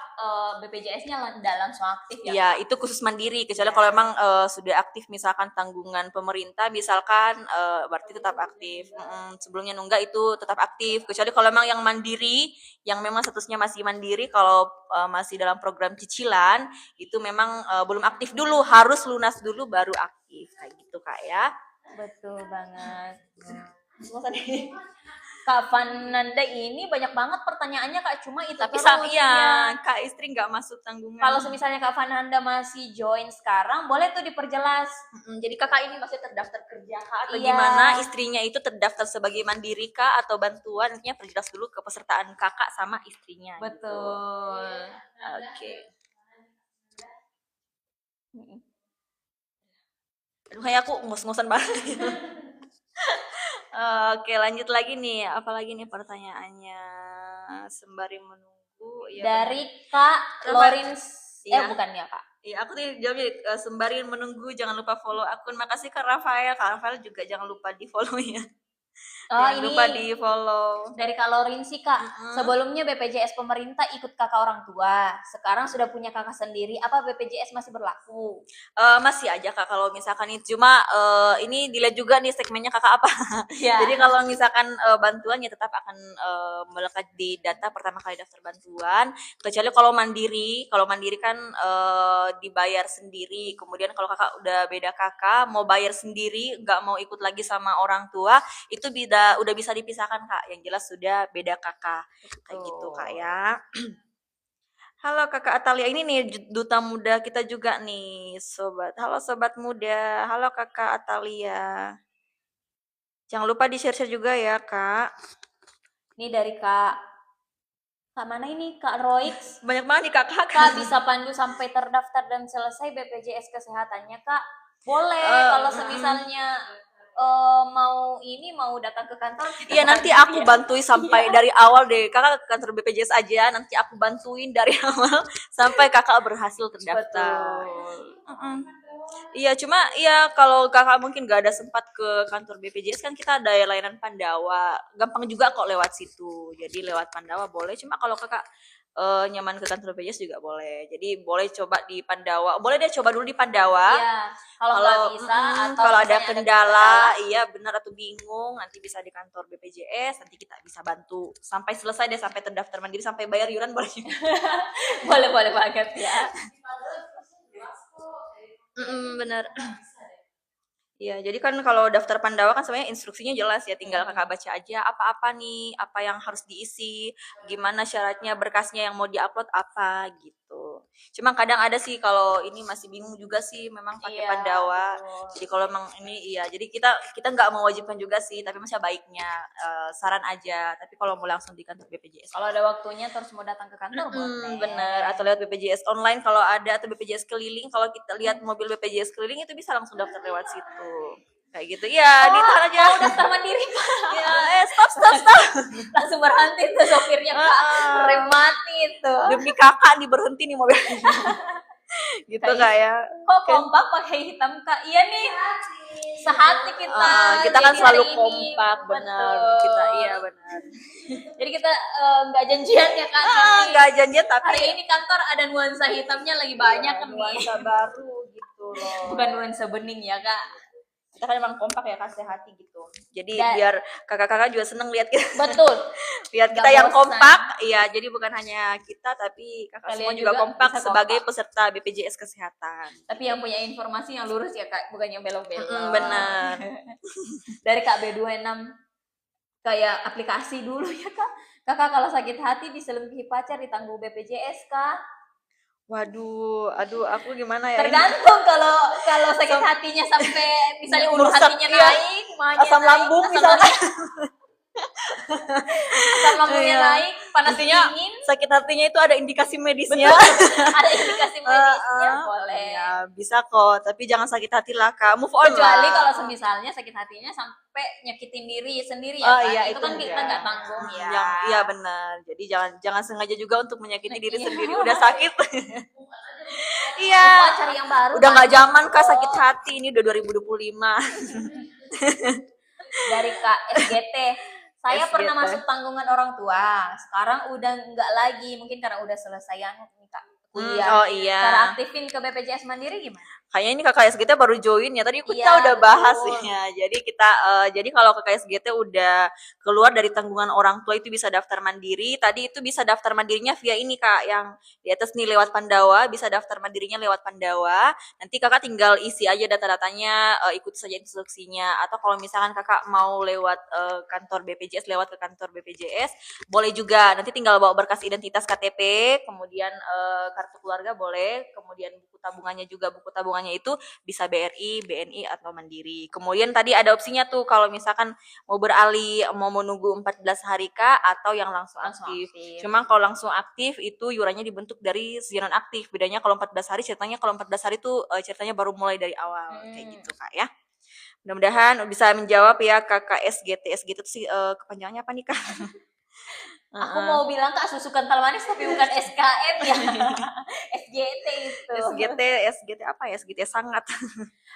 BPJS-nya tidak langsung aktif ya? Iya, itu khusus mandiri. Kecuali kalau memang sudah aktif misalkan tanggungan pemerintah, misalkan berarti tetap aktif. Sebelumnya nunggak itu tetap aktif. Kecuali kalau memang yang mandiri, yang memang statusnya masih mandiri, kalau masih dalam program cicilan, itu memang belum aktif dulu, harus lunas dulu baru aktif kayak gitu Kak ya. Betul banget. Kak Fananda ini banyak banget pertanyaannya Kak, cuma itu tapi terus ya Kak istri nggak masuk tanggungan. Kalau misalnya Kak Fananda masih join sekarang, boleh tuh diperjelas. Jadi Kakak ini masih terdaftar kerja Kak atau gimana? Istrinya itu terdaftar sebagai mandiri Kak atau bantuan? Intinya perjelas dulu kepesertaan Kakak sama istrinya. Betul. Oke. Aduh, Makanya aku ngos-ngosan banget. Oke, lanjut lagi nih. Apalagi nih pertanyaannya? Sembari menunggu. Ya, dari Kak Lorins. Iya. Bukan ya Kak. Iya, aku tadi jawabnya sembari menunggu jangan lupa follow akun. Makasih Kak Rafael. Kak Rafael juga jangan lupa di follow ya. Jangan lupa di follow. Dari Kak Lorin sih Kak, sebelumnya BPJS pemerintah ikut kakak orang tua, sekarang sudah punya kakak sendiri, apa BPJS masih berlaku? Masih aja Kak, kalau misalkan itu cuma ini dilihat juga nih segmennya kakak apa. Ya. Jadi kalau misalkan bantuan ya tetap akan melekat di data pertama kali daftar bantuan. Kecuali kalau mandiri kan dibayar sendiri. Kemudian kalau kakak udah beda kakak, mau bayar sendiri, nggak mau ikut lagi sama orang tua, itu udah bisa dipisahkan Kak. Yang jelas sudah beda kakak. Kayak gitu Kak ya. Halo Kakak Atalia, ini nih duta muda kita juga nih sobat. Halo sobat muda, halo Kakak Atalia. Jangan lupa di-share juga ya Kak. Ini dari Kak mana ini Kak Roix? Banyak banget nih kakak. Kak bisa pandu sampai terdaftar dan selesai BPJS kesehatannya Kak? Boleh kalau semisalnya mau datang ke kantor. Iya nanti aku bantuin sampai dari awal deh. Kakak ke kantor BPJS aja, nanti aku bantuin dari awal sampai kakak berhasil terdaftar. Iya, cuma ya kalau kakak mungkin gak ada sempat ke kantor BPJS kan kita ada layanan Pandawa. Gampang juga kok lewat situ. Jadi lewat Pandawa boleh. Cuma kalau kakak nyaman ke kantor BPJS juga boleh. Jadi boleh coba di Pandawa. Boleh deh coba dulu di Pandawa. Iya. Kalau nggak bisa atau kalau ada kendala, iya benar atau bingung, nanti bisa di kantor BPJS. Nanti kita bisa bantu sampai selesai deh, sampai terdaftar mandiri, sampai bayar iuran boleh. boleh banget ya. Bener. Iya, jadi kan kalau daftar Pandawa kan sebenarnya instruksinya jelas ya, tinggal kakak baca aja apa-apa nih, apa yang harus diisi, gimana syaratnya, berkasnya yang mau diupload apa gitu. Cuma kadang ada sih kalau ini masih bingung juga sih, memang pakai Pandawa. Jadi kalau memang ini iya, jadi kita nggak mewajibkan juga sih, tapi masih baiknya saran aja. Tapi kalau mau langsung di kantor BPJS. Kalau ada waktunya terus mau datang ke kantor boleh. Bener, atau lewat BPJS online kalau ada, atau BPJS keliling, kalau kita lihat mobil BPJS keliling itu bisa langsung daftar lewat situ. Kayak gitu. Iya, ditahan aja. Mau daftar mandiri, Pak. Ya, stop. Langsung berhenti tuh sopirnya, Kak. Rem mati itu. Demi kakak nih berhenti nih mobil. Gitu Kak ya. Kok kompak pakai hitam Kak? Iya nih. Sehati kita. Kita kan selalu kompak, benar. Kita iya benar. Jadi kita nggak janjian ya Kak. Nggak janjian tapi hari ini kantor ada nuansa hitamnya lagi banyak nih. Nuansa baru gitu loh. Bukan nuansa bening ya Kak. Kita kan emang kompak ya, kasih hati gitu. Jadi biar kakak-kakak juga seneng lihat kita. Betul. Lihat kita yang kompak, iya. Jadi bukan hanya kita, tapi kakak semua juga kompak sebagai peserta BPJS Kesehatan. Tapi yang punya informasi yang lurus ya Kak, bukan yang belok-belok. Benar. Dari Kak B26, kayak aplikasi dulu ya Kak. Kakak kalau sakit hati diselebihi pacar ditanggung BPJS Kak. Waduh, aku gimana ya? Tergantung kalau sakit hatinya sampai misalnya ulu hatinya naik, asam lambung misalnya. Asam lambungnya naik, panas dingin. Sakit hatinya itu ada indikasi medisnya. Ada indikasi medisnya, boleh. Ya, bisa kok, tapi jangan sakit hati lah Kak. Move on. Kecuali kalau misalnya sakit hatinya sampai nyakitin diri sendiri ya kan. Iya, itu kan kita nggak tanggung ya. Iya benar. Jadi jangan sengaja juga untuk menyakiti diri sendiri udah sakit. Iya. Cari yang baru. Udah nggak zaman Kak sakit hati, ini udah 2025. Dari Kak SGT. Saya pernah masuk tanggungan orang tua. Sekarang udah enggak lagi, mungkin karena udah selesai kuliah. Oh iya. Cara aktifin ke BPJS Mandiri gimana? Kayaknya ini KKSGT baru join ya. Tadi kita udah bahas ya. Jadi kalau KKSGT udah keluar dari tanggungan orang tua itu bisa daftar mandiri. Tadi itu bisa daftar mandirinya via ini Kak, yang di atas nih lewat Pandawa, bisa daftar mandirinya lewat Pandawa. Nanti Kakak tinggal isi aja data-datanya, ikuti saja instruksinya. Atau kalau misalkan Kakak mau lewat kantor BPJS, lewat ke kantor BPJS, boleh juga. Nanti tinggal bawa berkas identitas KTP, kemudian kartu keluarga boleh, kemudian buku tabungannya juga, buku tabungannya itu bisa BRI, BNI atau Mandiri. Kemudian tadi ada opsinya tuh kalau misalkan mau beralih, mau menunggu 14 hari kah atau yang langsung aktif. Cuma kalau langsung aktif itu iurannya dibentuk dari non aktif. Bedanya kalau 14 hari ceritanya, kalau 14 hari tuh ceritanya baru mulai dari awal kayak gitu Kak ya. Mudah-mudahan bisa menjawab ya Kakak SGT. SGT itu sih kepanjangannya apa nih Kak? Aku mau bilang Kak susu kental manis tapi bukan SKM ya. SGT itu. SGT apa ya? SGT sangat.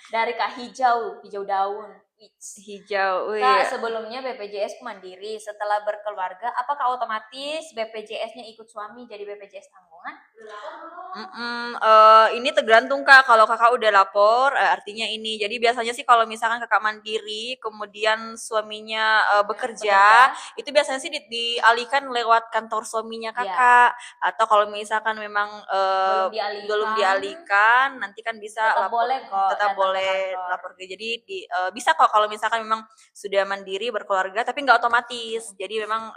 Dari Kak Hijau daun. Hijau. Kak, sebelumnya BPJS mandiri, setelah berkeluarga, apakah otomatis BPJS-nya ikut suami jadi BPJS tanggungan? Ini tergantung Kak. Kalau Kakak udah lapor, artinya ini. Jadi biasanya sih kalau misalkan Kakak mandiri, kemudian suaminya bekerja, itu biasanya sih dialihkan lewat kantor suaminya Kakak. Atau kalau misalkan memang belum dialihkan, nanti kan bisa tetap boleh lapor. Jadi bisa kok kalau misalkan memang sudah mandiri berkeluarga, tapi nggak otomatis. Jadi memang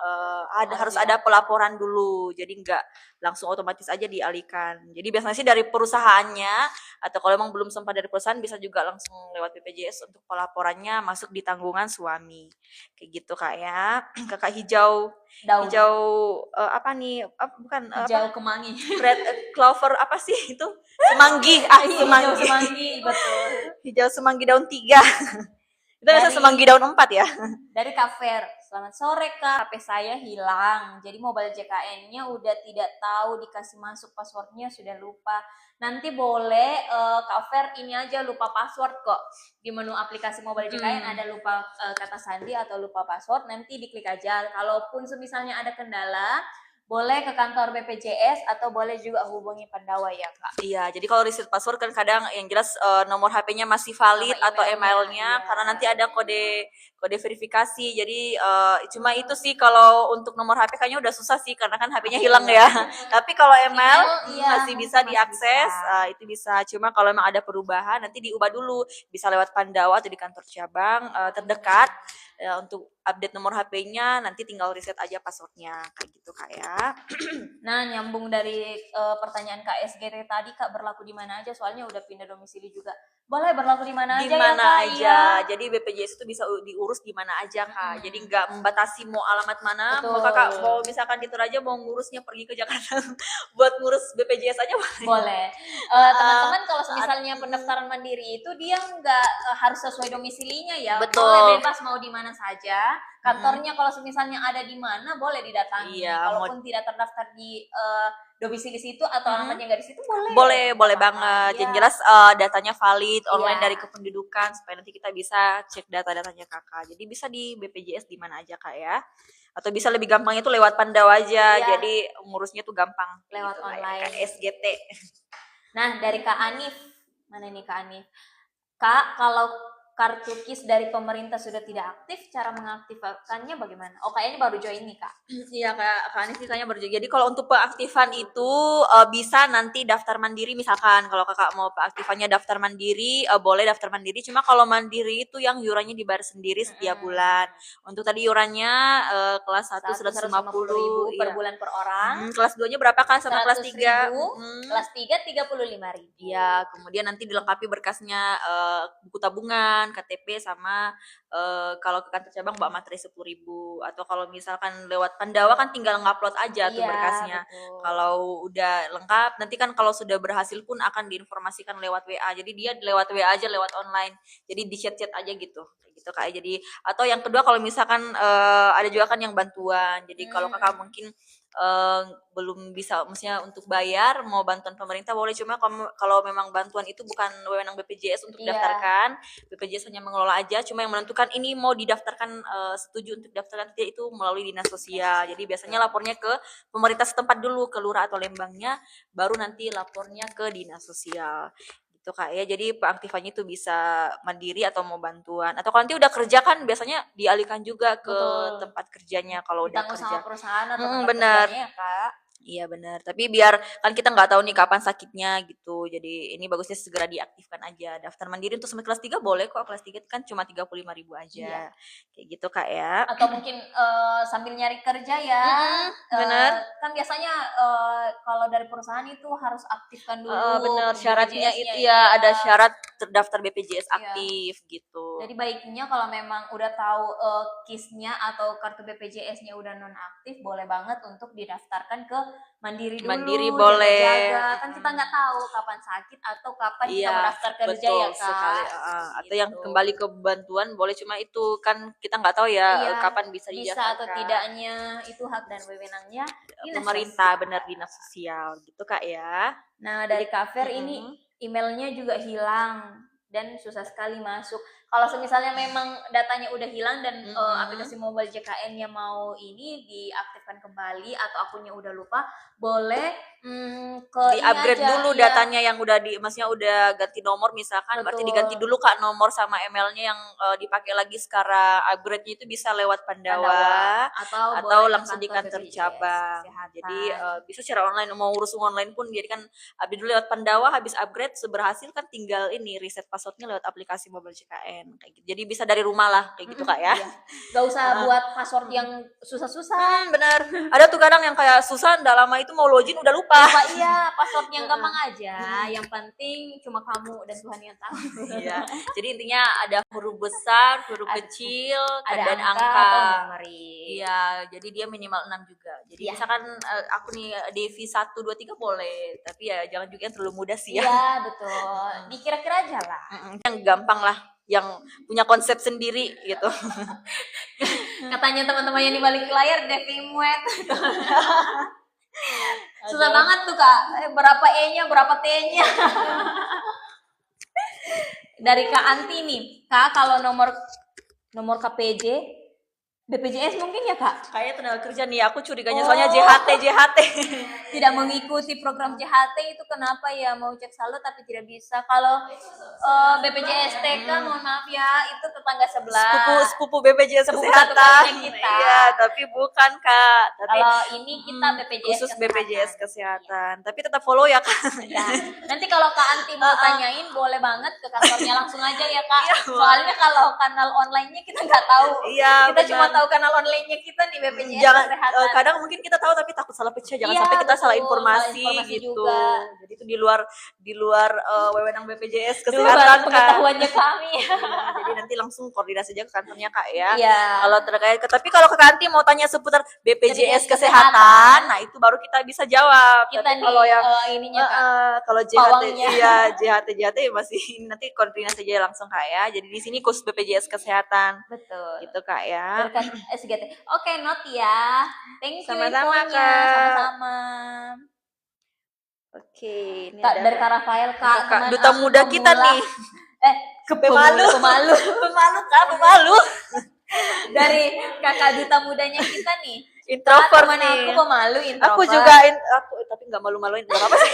harus ada pelaporan dulu. Jadi nggak langsung otomatis aja dialihkan. Jadi biasanya sih dari perusahaannya, atau kalau memang belum sempat dari perusahaan bisa juga langsung lewat BPJS untuk pelaporannya masuk di tanggungan suami. Kayak gitu Kak ya. Kakak hijau apa nih? Bukan hijau kemangi. Red clover apa sih itu? Semanggi. Semanggi, betul. Hijau semanggi daun 3. Itu biasanya semanggi daun 4 ya. Dari Kak Fer, selamat sore Kak, HP saya hilang. Jadi mobile JKN-nya udah tidak tahu, dikasih masuk passwordnya sudah lupa. Nanti boleh Kak Fer ini aja lupa password kok. Di menu aplikasi mobile JKN ada lupa kata sandi atau lupa password, nanti diklik aja. Kalaupun misalnya ada kendala, boleh ke kantor BPJS atau boleh juga hubungi Pandawa ya Kak. Iya, jadi kalau reset password kan kadang yang jelas nomor HP-nya masih valid atau emailnya karena nanti ada kode verifikasi. Jadi cuma itu sih kalau untuk nomor HP kayaknya udah susah sih karena kan HP-nya hilang ya. Tapi kalau email masih bisa diakses, itu bisa. Cuma kalau memang ada perubahan nanti diubah dulu, bisa lewat Pandawa atau di kantor cabang terdekat. Untuk update nomor HP-nya nanti tinggal reset aja passwordnya kayak gitu Kak ya. Nah, nyambung dari pertanyaan Kak SGT tadi, Kak berlaku di mana aja? Soalnya udah pindah domisili juga. Boleh berlaku di mana aja ya, Kak? Aja. Jadi BPJS itu bisa diurus di mana aja Kak. Jadi nggak membatasi mau alamat mana. Betul. Mau Kakak mau misalkan di Toraja mau ngurusnya pergi ke Jakarta buat ngurus BPJS aja boleh. Teman-teman kalau misalnya pendaftaran mandiri itu dia nggak harus sesuai domisilinya ya. Betul. Boleh bebas mau di mana saja. Kantornya kalau misalnya ada di mana boleh didatangi. Kalaupun tidak terdaftar di domisili situ atau alamatnya nggak di situ boleh banget. Yang jelas datanya valid online dari kependudukan supaya nanti kita bisa cek data-datanya Kakak. Jadi bisa di BPJS di mana aja Kak ya. Atau bisa lebih gampang itu lewat Pandawa aja. Jadi ngurusnya tuh gampang lewat gitu, online. Kak SGT. Nah, dari Kak Anif. Mana nih Kak Anif? Kak, kalau kartu KIS dari pemerintah sudah tidak aktif, cara mengaktifkannya bagaimana? Oh, kayaknya baru join nih Kak. Iya Kak Anis ditanya baru join. Jadi kalau untuk pengaktifan itu bisa nanti daftar mandiri misalkan. Kalau Kakak mau pengaktifannya daftar mandiri, boleh daftar mandiri. Cuma kalau mandiri itu yang iurannya dibayar sendiri setiap bulan. Untuk tadi iurannya kelas 1 150.000 per bulan per orang. Kelas 2-nya berapa Kak sama kelas 3? Kelas 3 35.000. Iya, kemudian nanti dilengkapi berkasnya buku tabungan, KTP sama kalau ke kantor cabang bawa materai 10.000. Atau kalau misalkan lewat Pandawa kan tinggal ngupload aja tuh berkasnya. Kalau udah lengkap nanti kan kalau sudah berhasil pun akan diinformasikan lewat WA. Jadi dia lewat WA aja, lewat online. Jadi di chat-chat aja gitu. Gitu Kak. Jadi atau yang kedua kalau misalkan ada juga kan yang bantuan. Jadi kalau Kakak mungkin belum bisa maksudnya untuk bayar mau bantuan pemerintah boleh, cuma kalau memang bantuan itu bukan wewenang BPJS untuk didaftarkan, BPJS hanya mengelola aja, cuma yang menentukan ini mau didaftarkan setuju untuk didaftarkan tidak itu melalui dinas sosial. Jadi biasanya lapornya ke pemerintah setempat dulu, ke lurah atau lembangnya, baru nanti lapornya ke dinas sosial gitu Kak ya. Jadi peaktifannya itu bisa mandiri atau mau bantuan, atau kalau nanti udah kerja kan biasanya dialihkan juga ke tempat kerjanya kalau udah kerja sama perusahaan atau benar ya, Kak. Iya benar, tapi biar kan kita nggak tahu nih kapan sakitnya gitu. Jadi ini bagusnya segera diaktifkan aja. Daftar mandiri untuk sampai kelas 3 boleh kok. Kelas 3 kan cuma 35.000 Iya. aja. Kayak gitu Kak ya. Atau mungkin sambil nyari kerja ya. Bener. Kan biasanya kalau dari perusahaan itu harus aktifkan dulu Bener, syaratnya BPJS-nya, itu ya ada syarat terdaftar BPJS Iya. aktif gitu. Jadi baiknya kalau memang udah tahu KIS-nya atau kartu BPJS-nya udah nonaktif, boleh banget untuk didaftarkan ke Mandiri dulu. Mandiri boleh. Jaga-jaga. Kan kita nggak tahu kapan sakit atau kapan kita mendaftar kerja betul ya Kak. sekali. Atau yang kembali ke bantuan boleh, cuma itu kan kita nggak tahu ya kapan bisa Bisa atau tidaknya itu hak dan wewenangnya pemerintah, benar, dinas sosial gitu Kak ya. Nah dari Kak Fer ini emailnya juga hilang dan susah sekali masuk. Kalau misalnya memang datanya udah hilang dan aplikasi mobile JKN-nya mau ini diaktifkan kembali atau akunnya udah lupa, boleh ke di-upgrade dulu datanya yang udah maksudnya udah ganti nomor misalkan. Betul. Berarti diganti dulu Kak nomor sama emailnya yang dipakai lagi sekarang. Upgrade-nya itu bisa lewat Pandawa atau langsung di kantor cabang. Jadi bisa secara online, mau urus online pun jadi kan update dulu lewat Pandawa, habis upgrade berhasil kan tinggal ini reset passwordnya lewat aplikasi mobile JKN kayak gitu. Jadi bisa dari rumah lah kayak gitu Kak ya. Gak usah buat password yang susah-susah. Bener. Ada tuh kadang yang kayak susah, nggak lama itu mau login udah lupa. Iya, password yang gampang aja. Yang penting cuma kamu dan Tuhan yang tahu. Iya. Jadi intinya ada huruf besar, huruf kecil, dan angka. Iya, jadi dia minimal 6 juga. Jadi misalkan aku nih Devi 1 2 3 boleh, tapi ya jangan juga yang terlalu mudah sih ya. Iya, betul. Dikira-kira aja lah. Yang gampang lah, yang punya konsep sendiri gitu. Katanya teman-teman yang di balik layar Devi Muet. Susah banget tuh Kak, berapa E-nya, berapa T-nya. Dari Kak Anti nih, Kak kalau nomor KPJ, BPJS mungkin ya Kak? Kayaknya tenaga kerja nih, aku curiganya soalnya JHT. Tidak mengikuti program JHT itu kenapa ya, mau cek saldo tapi tidak bisa. Kalau BPJS TK mohon maaf ya, itu tetangga sebelah. Sepupu BPJS Kesehatan kita. Iya, tapi bukan Kak. Kalau ini kita BPJS khusus Kesehatan. BPJS Kesehatan. Tapi tetap follow ya Kak. Ya. Nanti kalau Kak Anti mau tanyain boleh banget ke kantornya langsung aja ya Kak. Soalnya kalau kanal online-nya kita nggak tahu. Iya, kita cuma tahu kanal online-nya kita nih BPJS Kesehatan. Kadang mungkin kita tahu tapi takut salah pecah, jangan sampai kita salah informasi gitu. Juga. Jadi itu di luar wewenang BPJS Kesehatan pengetahuannya kami. Jadi nanti langsung koordinasi aja ke kantornya Kak ya. Iya. Kalau terkait tapi kalau ke kanti mau tanya seputar BPJS Kesehatan, nah itu baru kita bisa jawab. Kita tapi kalau yang ininya Kak. Kalau JHT masih nanti koordinasi aja langsung Kak ya. Jadi di sini khusus BPJS Kesehatan. Betul. Gitu Kak ya. SGT. Oke, not ya. Thank you. Sama-sama Kak. Sama-sama. Oke, ini dari Kak Rafael Kak. Duta muda kita nih. Pemalu. Pemalu. Dari kakak duta mudanya kita nih. Introvert nih. Aku pemalu, introvert. Aku juga tapi nggak malu-maluin, nggak apa-apa sih.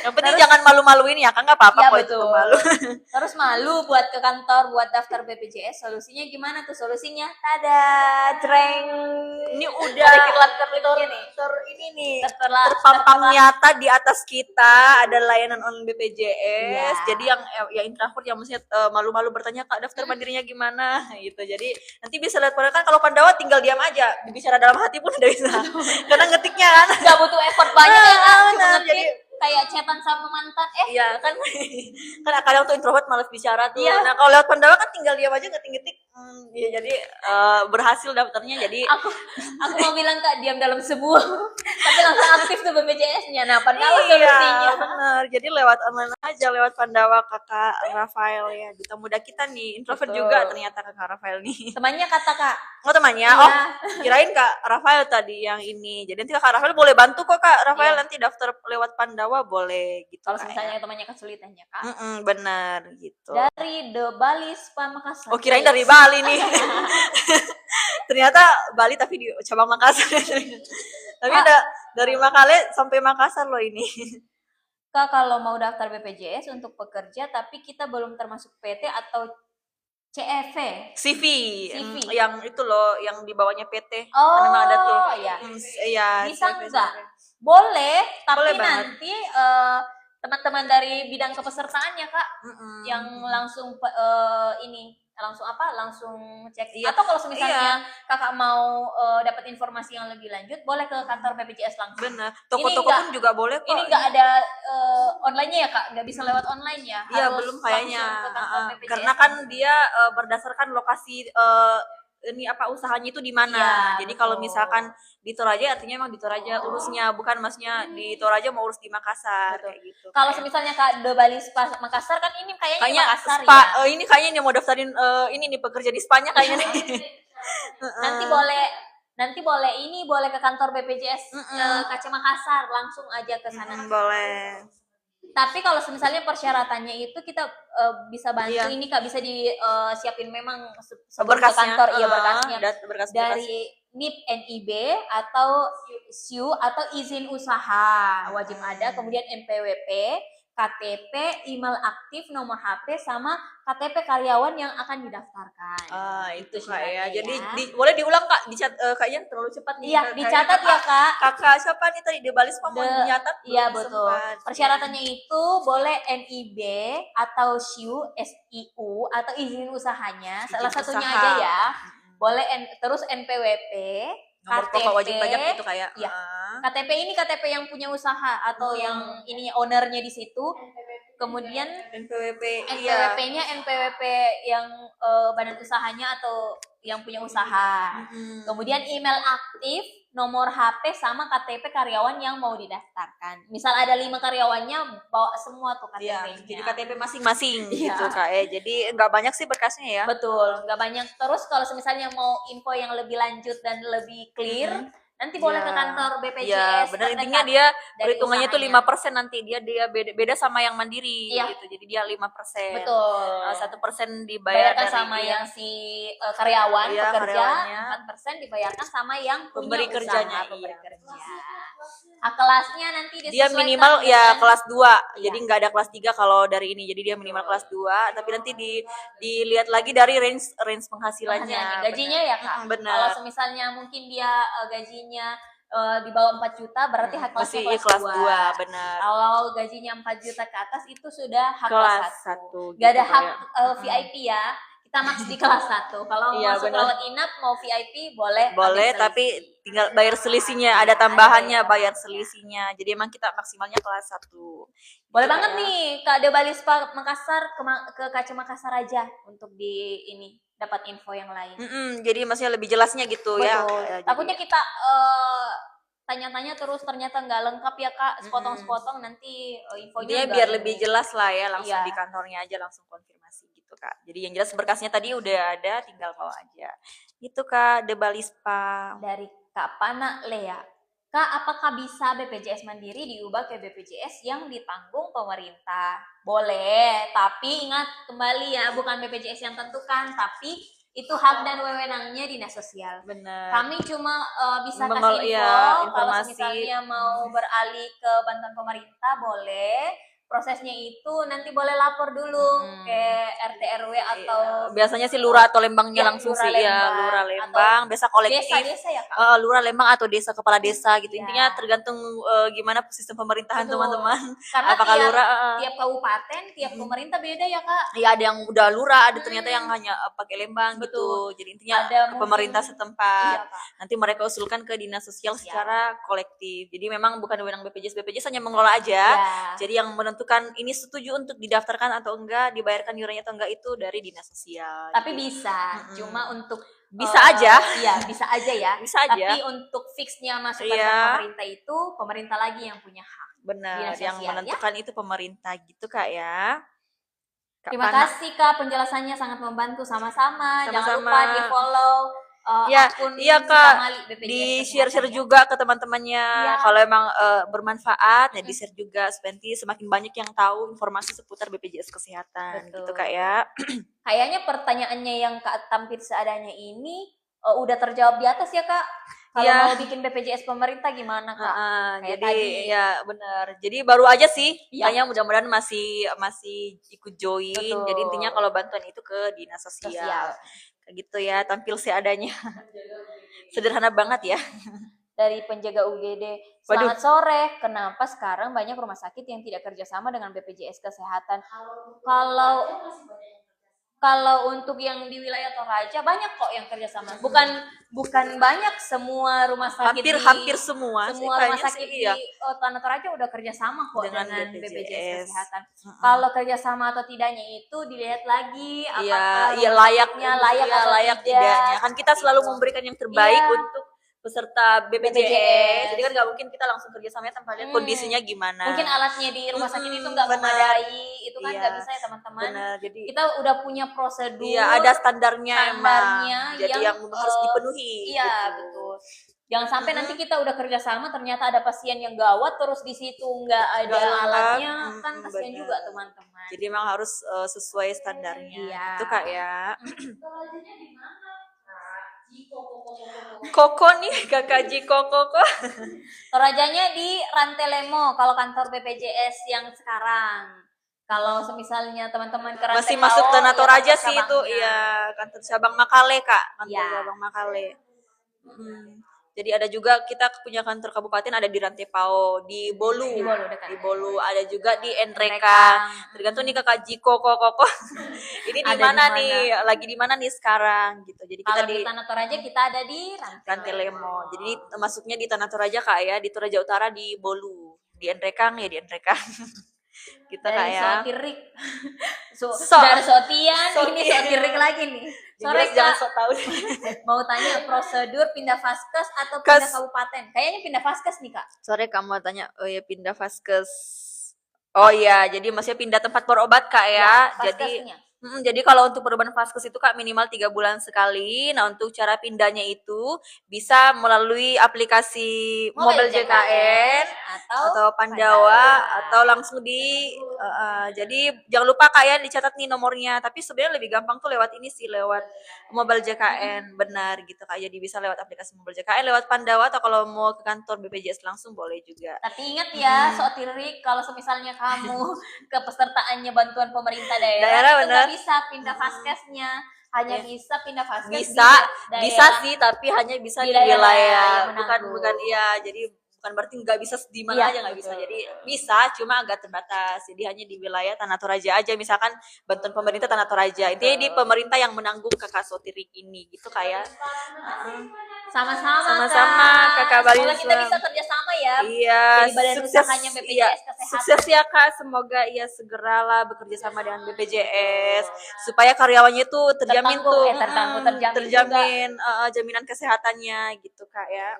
Yang penting jangan malu-maluin ya kan, nggak apa-apa ya, kok itu malu. Terus malu buat ke kantor buat daftar BPJS, solusinya gimana tuh solusinya? Tada, jreng. Ini udah terpampang nyata di atas kita ada layanan online BPJS. Jadi yang introvert yang maksudnya malu-malu bertanya Kak daftar mandirinya gimana gitu. Jadi nanti bisa lihat kan kalau Pandawa tinggal diam aja, bicara dalam hati pun udah bisa. Karena ngetiknya kan nggak butuh effort banyak ya kan, cuma ngetik kayak chatan sama mantan iya kan kadang tuh introvert malas bicara tuh. Nah kalau lewat Pandawa kan tinggal diam aja ngetik ya jadi berhasil daftarnya. Jadi aku mau bilang Kak diam dalam sebuah tapi langsung aktif tuh BPJS-nya. Nah Pandawa solusinya bener, jadi lewat online aja, lewat Pandawa Kakak Rafael ya, duta muda kita nih, introvert juga ternyata Kakak Rafael nih. Temannya kata Kak. Temannya kirain Kak Rafael tadi yang ini. Jadi nanti Kak Rafael boleh bantu kok Kak Rafael nanti daftar lewat Pandawa boleh gitu. Kalau misalnya temannya kesulitan ya Kak. Benar gitu. Dari The Bali Spa Makassar. Oh kirain dari Bali nih. Ternyata Bali tapi di cabang Makassar. Tapi ada dari Makale sampai Makassar loh ini. Kak kalau mau daftar BPJS untuk pekerja tapi kita belum termasuk PT atau CEV. CV. Yang itu loh, yang di bawahnya PT. Oh, memang ada tuh. Iya. Iya. Bisa enggak? Boleh, tapi Boleh banget. nanti teman-teman dari bidang kepesertaannya Kak yang langsung ini langsung cek. Iya. Atau kalau misalnya Iya. Kakak mau dapat informasi yang lebih lanjut, boleh ke kantor BPJS langsung. Benar. Toko-toko pun juga boleh kok. Ini nggak ada online-nya ya Kak, nggak bisa lewat online ya. Iya, belum kayaknya. Karena kan dia berdasarkan lokasi ini apa usahanya itu di mana. Iya, Jadi betul. kalau misalkan di Toraja artinya emang di Toraja urusnya, bukan maksudnya di Toraja mau urus di Makassar kayak gitu. Kalau misalnya Kak De Bali Spa Makassar kan ini kayaknya di Makassar spa, ya. ini kayaknya nih mau daftarin ini nih pekerja di spanya kayaknya nih. Nanti boleh ke kantor BPJS KC Makassar, langsung aja ke sana. Boleh. Tapi kalau misalnya persyaratannya itu kita bisa bantu ini Kak, bisa disiapin memang sebelum ke kantor berkasnya dari NIP NIB atau SIU atau izin usaha wajib ada, kemudian NPWP, KTP, email aktif, nomor HP, sama KTP karyawan yang akan didaftarkan. Itu Kak ya. Jadi boleh diulang Kak, kayaknya terlalu cepat nih. Iya, dicatat ya Kak. Kakak siapa nih tadi De Bali Spa mau dicatat? Iya betul. Persyaratannya itu boleh NIB atau SIU, SIU atau izin usahanya, salah satunya aja ya. Boleh terus NPWP, nomor pokok wajib pajak itu kayak. Iya. KTP ini KTP yang punya usaha atau yang ininya ownernya di situ. Kemudian NPWP-nya NPWP yang badan usahanya atau yang punya usaha. Kemudian email aktif, nomor HP, sama KTP karyawan yang mau didaftarkan. Misal ada 5 karyawannya, bawa semua tuh KTP-nya. Jadi KTP masing-masing gitu Kak ya. Jadi nggak banyak sih berkasnya ya. Betul, nggak banyak. Terus kalau misalnya mau info yang lebih lanjut dan lebih clear, nanti boleh ke kantor BPJS. Iya, benar, intinya dia perhitungannya tuh 5% nanti dia beda sama yang mandiri gitu. Jadi dia 5%. Betul. 1% dibayarkan sama yang si karyawan pekerja, 4% dibayarkan sama yang pemberi kerjanya. Kelasnya nanti dia minimal ya kelas 2. Jadi nggak ada kelas 3 kalau dari ini. Jadi dia minimal kelas 2, tapi nanti dilihat lagi dari range penghasilannya. Gajinya ya Kak. Benar. Kalau misalnya mungkin dia gajinya di bawah 4 juta berarti hak kelasnya kelas 2, benar. Kalau gajinya 4 juta ke atas itu sudah hak kelas 1. Gak ada hak VIP ya. Kita max di kelas 1. Kalau masuk rawat inap mau VIP boleh. Boleh, tapi tinggal bayar selisihnya, ada tambahannya bayar selisihnya. Jadi emang kita maksimalnya kelas 1. Boleh banget nih Kak De Bali Spa Makassar ke KC Makassar aja untuk di ini dapat info yang lain. Jadi maksudnya lebih jelasnya gitu. Betul. Ya. Takutnya kita tanya-tanya terus ternyata nggak lengkap ya Kak, sepotong-sepotong nanti infonya biar lebih jelas lah ya, langsung di kantornya aja langsung konfirmasi gitu Kak. Jadi yang jelas berkasnya tadi udah ada, tinggal bawa aja. Itu Kak De Bali Spa. Dari Kak Pana Lea. Kak, apakah bisa BPJS Mandiri diubah ke BPJS yang ditanggung pemerintah? Boleh, tapi ingat kembali ya, bukan BPJS yang tentukan, tapi itu hak dan wewenangnya Dinas Sosial. Benar. Kami cuma bisa kasih info kalau misalnya mau beralih ke bantuan pemerintah boleh. Prosesnya itu nanti boleh lapor dulu ke RT RW atau biasanya sih lurah atau lembangnya langsung sih ya, lurah Lembang, desa kolektif. Desa ya Kak. Lurah Lembang atau desa kepala desa gitu. Intinya tergantung gimana sistem pemerintahan teman-teman. Karena apakah lurah tiap kabupaten, tiap pemerintah beda ya Kak. Iya, ada yang udah lurah, ada ternyata yang hanya pakai lembang gitu. Jadi intinya ke pemerintah setempat. Nanti mereka usulkan ke dinas sosial secara kolektif. Jadi memang bukan wewenang BPJS hanya mengelola aja. Jadi yang menentukan ini setuju untuk didaftarkan atau enggak, dibayarkan iurannya atau enggak itu dari dinas sosial. Tapi bisa, cuma untuk bisa aja. Iya, bisa aja ya. Bisa aja. Tapi untuk fixnya masuk ke pemerintah itu pemerintah lagi yang punya hak. Benar, yang menentukan itu pemerintah gitu Kak ya. Terima kasih Kak, penjelasannya sangat membantu. Sama-sama. Jangan lupa di-follow akun Kak, di share juga ke teman-temannya. Kalau emang bermanfaat ya di-share juga supaya semakin banyak yang tahu informasi seputar BPJS Kesehatan. Gitu Kak ya. Kayaknya pertanyaannya yang Kak tampil seadanya ini udah terjawab di atas ya Kak. Kalau mau bikin BPJS pemerintah gimana Kak? Jadi ya benar. Jadi baru aja sih. Kayaknya mudah-mudahan masih ikut join. Betul. Jadi intinya kalau bantuan itu ke dinas sosial. Gitu ya, tampil seadanya. Sederhana banget ya. dari penjaga UGD. Waduh. Selamat sore. Kenapa sekarang banyak rumah sakit yang tidak kerjasama dengan BPJS Kesehatan? Kalau untuk yang di wilayah Toraja banyak kok yang kerjasama. Bukan banyak, semua rumah sakit hampir semua rumah sakit sih, iya. di Tanah Toraja udah kerjasama kok dengan BPJS BPJS Kesehatan. Kalau kerjasama atau tidaknya itu dilihat lagi layak apakah layak atau tidaknya. Kan kita selalu memberikan yang terbaik untuk peserta BPJS. Jadi kan nggak mungkin kita langsung kerjasamanya tanpa lihat kondisinya gimana. Mungkin alatnya di rumah sakit itu nggak memadai, itu kan nggak bisa ya teman-teman. Benar, jadi kita udah punya prosedur. Iya, ada standarnya emang. Jadi yang harus dipenuhi. Iya, betul. Jangan sampai nanti kita udah kerjasama ternyata ada pasien yang gawat terus di situ nggak ada alatnya, kan kasihan juga teman-teman. Jadi emang harus sesuai standarnya. Iya. Itu Kak ya. Koko nih, Kakak Jiko Koko. Torajanya di Rantelemo kalau kantor BPJS yang sekarang. Kalau misalnya teman-teman ke Rantelemo masih masuk Tanah Toraja sih itu, iya, kantor cabang Makale Kak, kantor cabang Makale. Jadi ada juga kita punya kantor kabupaten ada di Rantepao, di Bolu, di Bolu ada juga di Enreka. Tergantung nih Kakak Jiko Koko. Ini di mana nih? Lagi di mana nih sekarang gitu. Jadi kita di Tanah Toraja kita ada di Rantelemo. Jadi masuknya di Tanah Toraja Kak ya, di Toraja Utara di Bolu. Di Enrekang ya di Enrekang. Kita kayak Sotirik. Dari Sotian ini Sotirik lagi nih. Sore jangan sok tahu. Mau tanya prosedur pindah vaskes atau pindah kabupaten? Kayaknya pindah vaskes nih Kak. Sore kamu tanya, oh ya pindah vaskes. Oh iya, jadi maksudnya pindah tempat berobat Kak ya. Jadi kalau untuk perubahan vaskes itu Kak minimal 3 bulan sekali. Nah untuk cara pindahnya itu bisa melalui aplikasi Mobile JKN atau Pandawa atau langsung jadi jangan lupa Kak ya dicatat nih nomornya. Tapi sebenarnya lebih gampang tuh lewat ini sih, lewat Mobile JKN, benar gitu Kak. Jadi bisa lewat aplikasi Mobile JKN, lewat Pandawa atau kalau mau ke kantor BPJS langsung boleh juga. Tapi ingat ya, Sotirik, kalau misalnya kamu kepesertaannya bantuan pemerintah daerah benar. Bisa pindah vaskesnya, hanya bisa pindah vaskes bisa sih, tapi hanya bisa di wilayah bukan iya, jadi bukan berarti nggak bisa di mana aja nggak bisa. Jadi bisa, cuma agak terbatas. Jadi hanya di wilayah Tanah Toraja aja, misalkan bantuan pemerintah Tanah Toraja. Intinya di pemerintah yang menanggung Kakak Sotirik ini gitu kayak. Sama-sama Kakak Bali. Semoga kita bisa kerjasama ya. Iya. Jadi badan usahanya BPJS Kesehatan. Sukses ya Kak, semoga ya segeralah bekerja sama dengan BPJS supaya karyawannya tuh terjamin terjamin jaminan kesehatannya gitu Kak ya.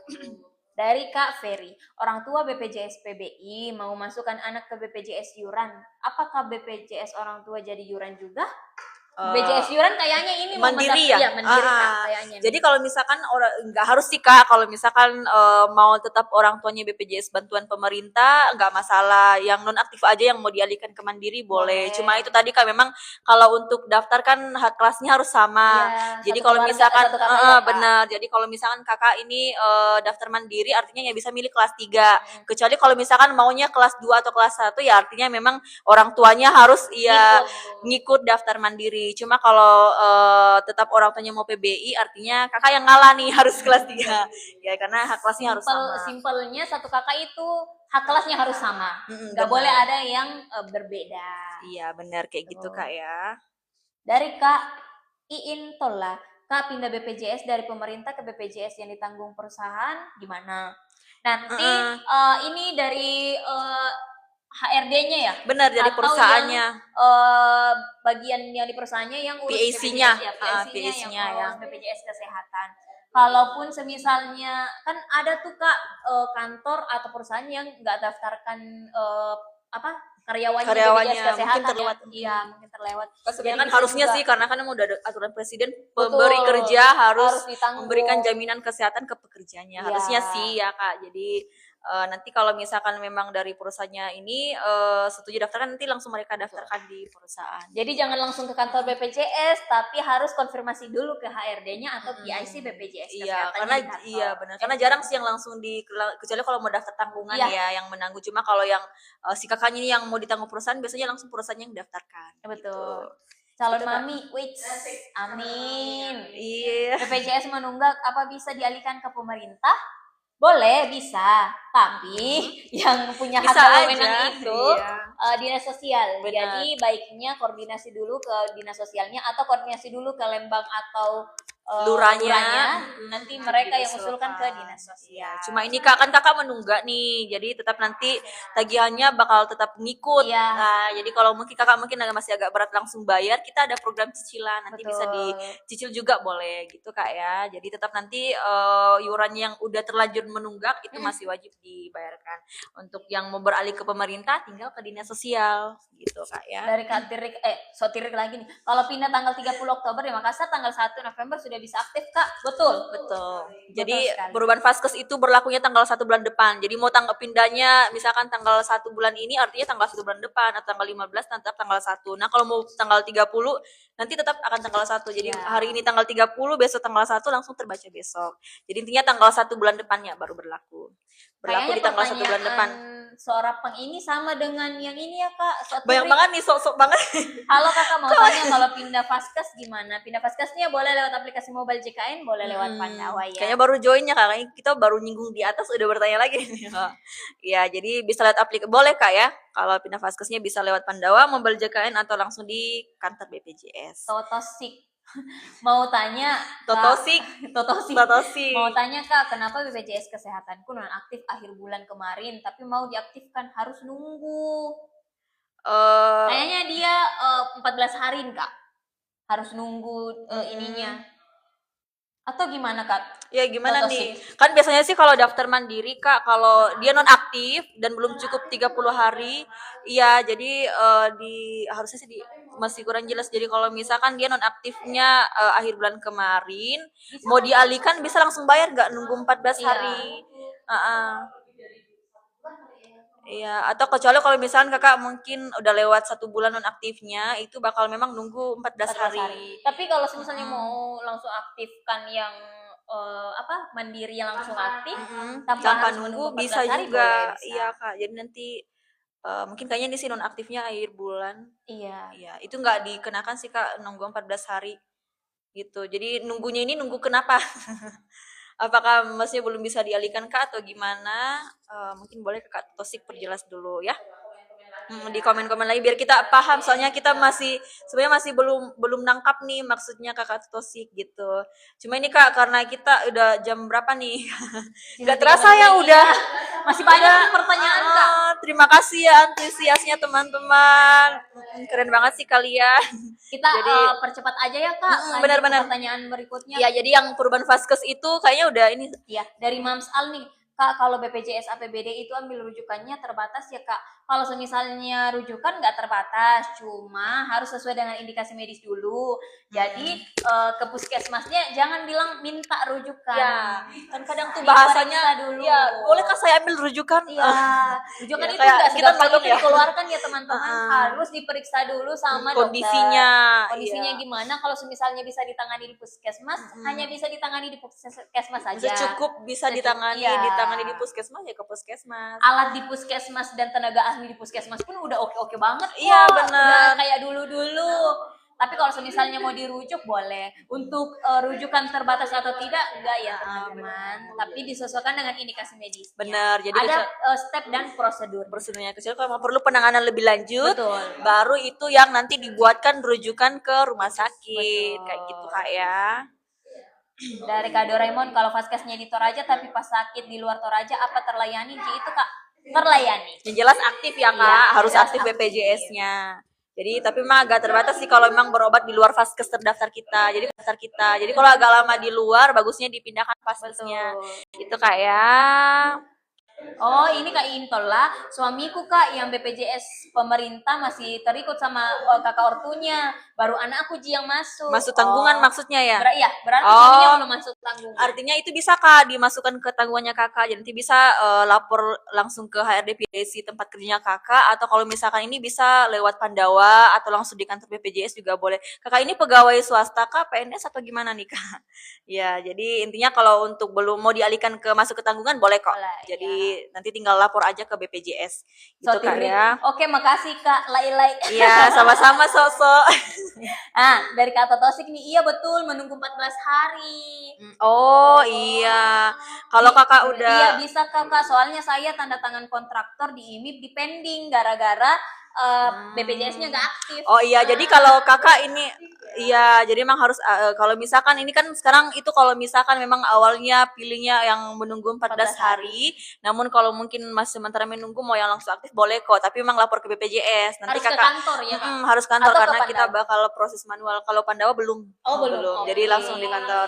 Dari Kak Ferry, orang tua BPJS PBI mau masukkan anak ke BPJS Yuran. Apakah BPJS orang tua jadi Yuran juga? BPJS Yuran kayaknya ini mandiri ya? Mandiri Kak, kayaknya. Jadi kalau misalkan nggak harus sih Kak, kalau misalkan mau tetap orang tuanya BPJS bantuan pemerintah nggak masalah. Yang non aktif aja yang mau dialihkan ke mandiri boleh. Cuma itu tadi Kak memang kalau untuk daftar kan hak kelasnya harus sama. Ya, jadi kalau misalkan benar. Jadi kalau misalkan Kakak ini daftar mandiri artinya ya bisa milih kelas 3. Kecuali kalau misalkan maunya kelas 2 atau kelas 1 ya artinya memang orang tuanya harus ngikut daftar mandiri. Cuma kalau tetap orang tuanya mau PBI artinya Kakak yang ngalah nih harus kelas 3. Ya karena hak kelasnya harus sama. Simpelnya satu kakak itu hak kelasnya harus sama. Nggak boleh ada yang berbeda. Iya benar kayak gitu Kak ya. Dari Kak Iin Tola, Kak pindah BPJS dari pemerintah ke BPJS yang ditanggung perusahaan gimana? Nanti ini dari HRD-nya ya? Benar, dari perusahaannya. Bagian yang di perusahaannya yang urus PAC-nya. PAC-nya yang BPJS Kesehatan. Kalaupun semisalnya kan ada tuh Kak kantor atau perusahaan yang nggak daftarkan karyawannya BPJS Kesehatan mungkin terlewat. Iya, mungkin terlewat. Sebenarnya kan harusnya sih karena kan udah ada aturan presiden pemberi kerja harus memberikan jaminan kesehatan ke pekerjanya. Harusnya sih ya Kak. Jadi nanti kalau misalkan memang dari perusahaannya ini setuju daftarkan, nanti langsung mereka daftarkan di perusahaan. Jadi jangan langsung ke kantor BPJS, tapi harus konfirmasi dulu ke HRD-nya atau PIC BPJS Kesehatan. Benar. Karena jarang sih yang langsung kecuali kalau mau daftar tanggungan yang menanggung. Cuma kalau yang si kakaknya ini yang mau ditanggung perusahaan biasanya langsung perusahaannya yang daftarkan. Betul. Calon mami, amin. Iya. BPJS menunggak apa bisa dialihkan ke pemerintah? Boleh, bisa. Tapi yang punya hak Bisa dan aja, wewenang itu iya. dinas sosial. Benar. Jadi baiknya koordinasi dulu ke dinas sosialnya atau koordinasi dulu ke Lembang atau Lurahnya, nanti untuk mereka yang usulkan ke diusulkan. dinas Iya, sosial. cuma ini kak kan kakak menunggak nih, jadi tetap nanti tagihannya bakal tetap ngikut. Iya. Nah, jadi kalau mungkin kakak mungkin masih agak berat langsung bayar, kita ada program cicilan, nanti bisa Betul. dicicil juga boleh gitu kak ya. Jadi tetap nanti iuran yang udah terlanjur menunggak itu masih wajib dibayarkan. Untuk yang mau beralih ke pemerintah tinggal ke dinas sosial gitu kak ya. Dari Kak Tirik, Sotirik lagi nih. Kalau pindah tanggal 30 Oktober di Makassar, tanggal 1 November sudah bisa aktif, Kak. Betul. Betul. Jadi sekali. perubahan vaskes itu berlakunya tanggal 1 bulan depan. Jadi mau tanggal pindahnya misalkan tanggal 1 bulan ini artinya tanggal 1 bulan depan atau tanggal 15 tetap tanggal 1. Nah, kalau mau tanggal 30 nanti tetap akan tanggal 1. Jadi hari ini tanggal 30, besok tanggal 1 langsung terbaca besok. Jadi intinya tanggal 1 bulan depannya baru berlaku. Berlaku di tanggal 1 bulan depan. Seorang peng ini sama dengan yang ini ya Kak. Banyak banget nih, sok-sok banget. Halo Kakak, mau tanya kalau pindah vaskes gimana? Pindah vaskesnya boleh lewat aplikasi mobile JKN, boleh lewat Pandawa ya. Kayaknya baru join ya Kak, kita baru nyinggung di atas udah bertanya lagi. Ya, jadi bisa lewat aplikasi, boleh Kak ya. Kalau pindah vaskesnya bisa lewat Pandawa, mobile JKN atau langsung di kantor BPJS. Totosik. Mau tanya Totosik. Mau tanya Kak, kenapa BPJS Kesehatanku nonaktif akhir bulan kemarin tapi mau diaktifkan harus nunggu. Kayaknya dia 14 hari Kak. Harus nunggu ininya. Atau gimana Kak? Ya gimana nih? Kan biasanya sih kalau daftar mandiri Kak, kalau dia nonaktif dan belum cukup 30 hari, iya jadi harusnya sih masih kurang jelas. Jadi kalau misalkan dia nonaktifnya akhir bulan kemarin, mau dialihkan bisa langsung bayar nggak nunggu 14 hari. Iya, atau kecuali kalau misalkan kakak mungkin udah lewat 1 bulan nonaktifnya, itu bakal memang nunggu 14 hari. Tapi kalau misalnya mau langsung aktifkan yang mandiri yang langsung aktif tanpa nunggu bisa juga. Iya Kak, jadi nanti mungkin kayaknya ini sih nonaktifnya akhir bulan. Iya, itu nggak dikenakan sih Kak, nunggu 14 hari gitu. Jadi nunggunya ini nunggu kenapa? Apakah masih belum bisa dialihkan Kak atau gimana? Mungkin boleh Kak Tosik perjelas dulu ya. Di komen-komen lagi biar kita paham, soalnya kita sebenarnya masih belum nangkap nih maksudnya Kakak Tosik gitu. Cuma ini Kak, karena kita udah jam berapa nih? Gak terasa ya udah. Masih banyak pertanyaan Kak. Terima kasih ya antusiasnya teman-teman. Keren banget sih kalian. Kita jadi percepat aja ya Kak. Benar-benar. Pertanyaan berikutnya. Ya, jadi yang perubahan vaskes itu kayaknya udah ini. Ya, dari Mams Al nih. Kak, kalau BPJS APBD itu ambil rujukannya terbatas ya Kak. Kalau misalnya rujukan nggak terbatas, cuma harus sesuai dengan indikasi medis dulu. Jadi ke puskesmasnya jangan bilang minta rujukan. Ya, kan kadang tuh bahasanya dulu. Ya, bolehkah saya ambil rujukan? Iya, rujukan itu nggak segampang itu dikeluarkan ya teman-teman. Harus diperiksa dulu sama kondisinya. dokter. Kondisinya gimana? Kalau misalnya bisa ditangani di puskesmas, hanya bisa ditangani di puskesmas saja. Cukup bisa ditangani di puskesmas ya ke puskesmas. Alat di puskesmas dan tenaga ahli di puskesmas pun udah oke banget kok. Iya benar. Kayak dulu. Tapi kalau misalnya mau dirujuk boleh. Untuk rujukan terbatas atau tidak enggak ya teman-teman. Tapi disesuaikan dengan indikasi medis. Benar. Jadi ada step dan prosedurnya kecil. Kalau perlu penanganan lebih lanjut, baru itu yang nanti dibuatkan rujukan ke rumah sakit. Kayak gitu Kak ya. Dari Kak Doraemon, kalau vaskesnya di Toraja tapi pas sakit di luar Toraja apa terlayani? Itu Kak terlayani. Yang jelas aktif ya Kak, harus aktif BPJS-nya. Jadi tapi memang agak terbatas sih kalau memang berobat di luar vaskes terdaftar kita. Jadi kalau agak lama di luar bagusnya dipindahkan vaskesnya. Itu Kak ya. Oh, ini Kak Intola, suamiku Kak yang BPJS pemerintah masih terikut sama kakak ortunya. Baru anakku yang masuk. Masuk tanggungan maksudnya ya? Berarti suaminya belum masuk tanggungan. Artinya itu bisa Kak dimasukkan ke tanggungannya Kakak. Jadi nanti bisa lapor langsung ke HRD PDC tempat kerjanya Kakak, atau kalau misalkan ini bisa lewat Pandawa atau langsung di kantor BPJS juga boleh. Kakak ini pegawai swasta Kak, PNS atau gimana nih Kak? Ya, jadi intinya kalau untuk belum mau dialihkan ke masuk ke tanggungan boleh kok. Jadi nanti tinggal lapor aja ke BPJS. Gitu Kak ya. Oke, makasih Kak. Lai. Iya, sama-sama Sok. Dari Kak Totosik nih, iya betul menunggu 14 hari. Oh iya, kalau kakak udah. Iya bisa kakak, soalnya saya tanda tangan kontraktor di IMIP di pending gara-gara BPJS-nya nggak aktif. Oh iya, jadi kalau kakak ini, iya, jadi memang harus kalau misalkan ini kan sekarang itu kalau misalkan memang awalnya pilihnya yang menunggu 14 hari, namun kalau mungkin masih sementara menunggu mau yang langsung aktif boleh kok, tapi memang lapor ke BPJS. Nanti harus kakak ke kantor ya Kak? harus kantor Atau karena kita bakal proses manual. Kalau Pandawa belum. belum. Jadi langsung di kantor.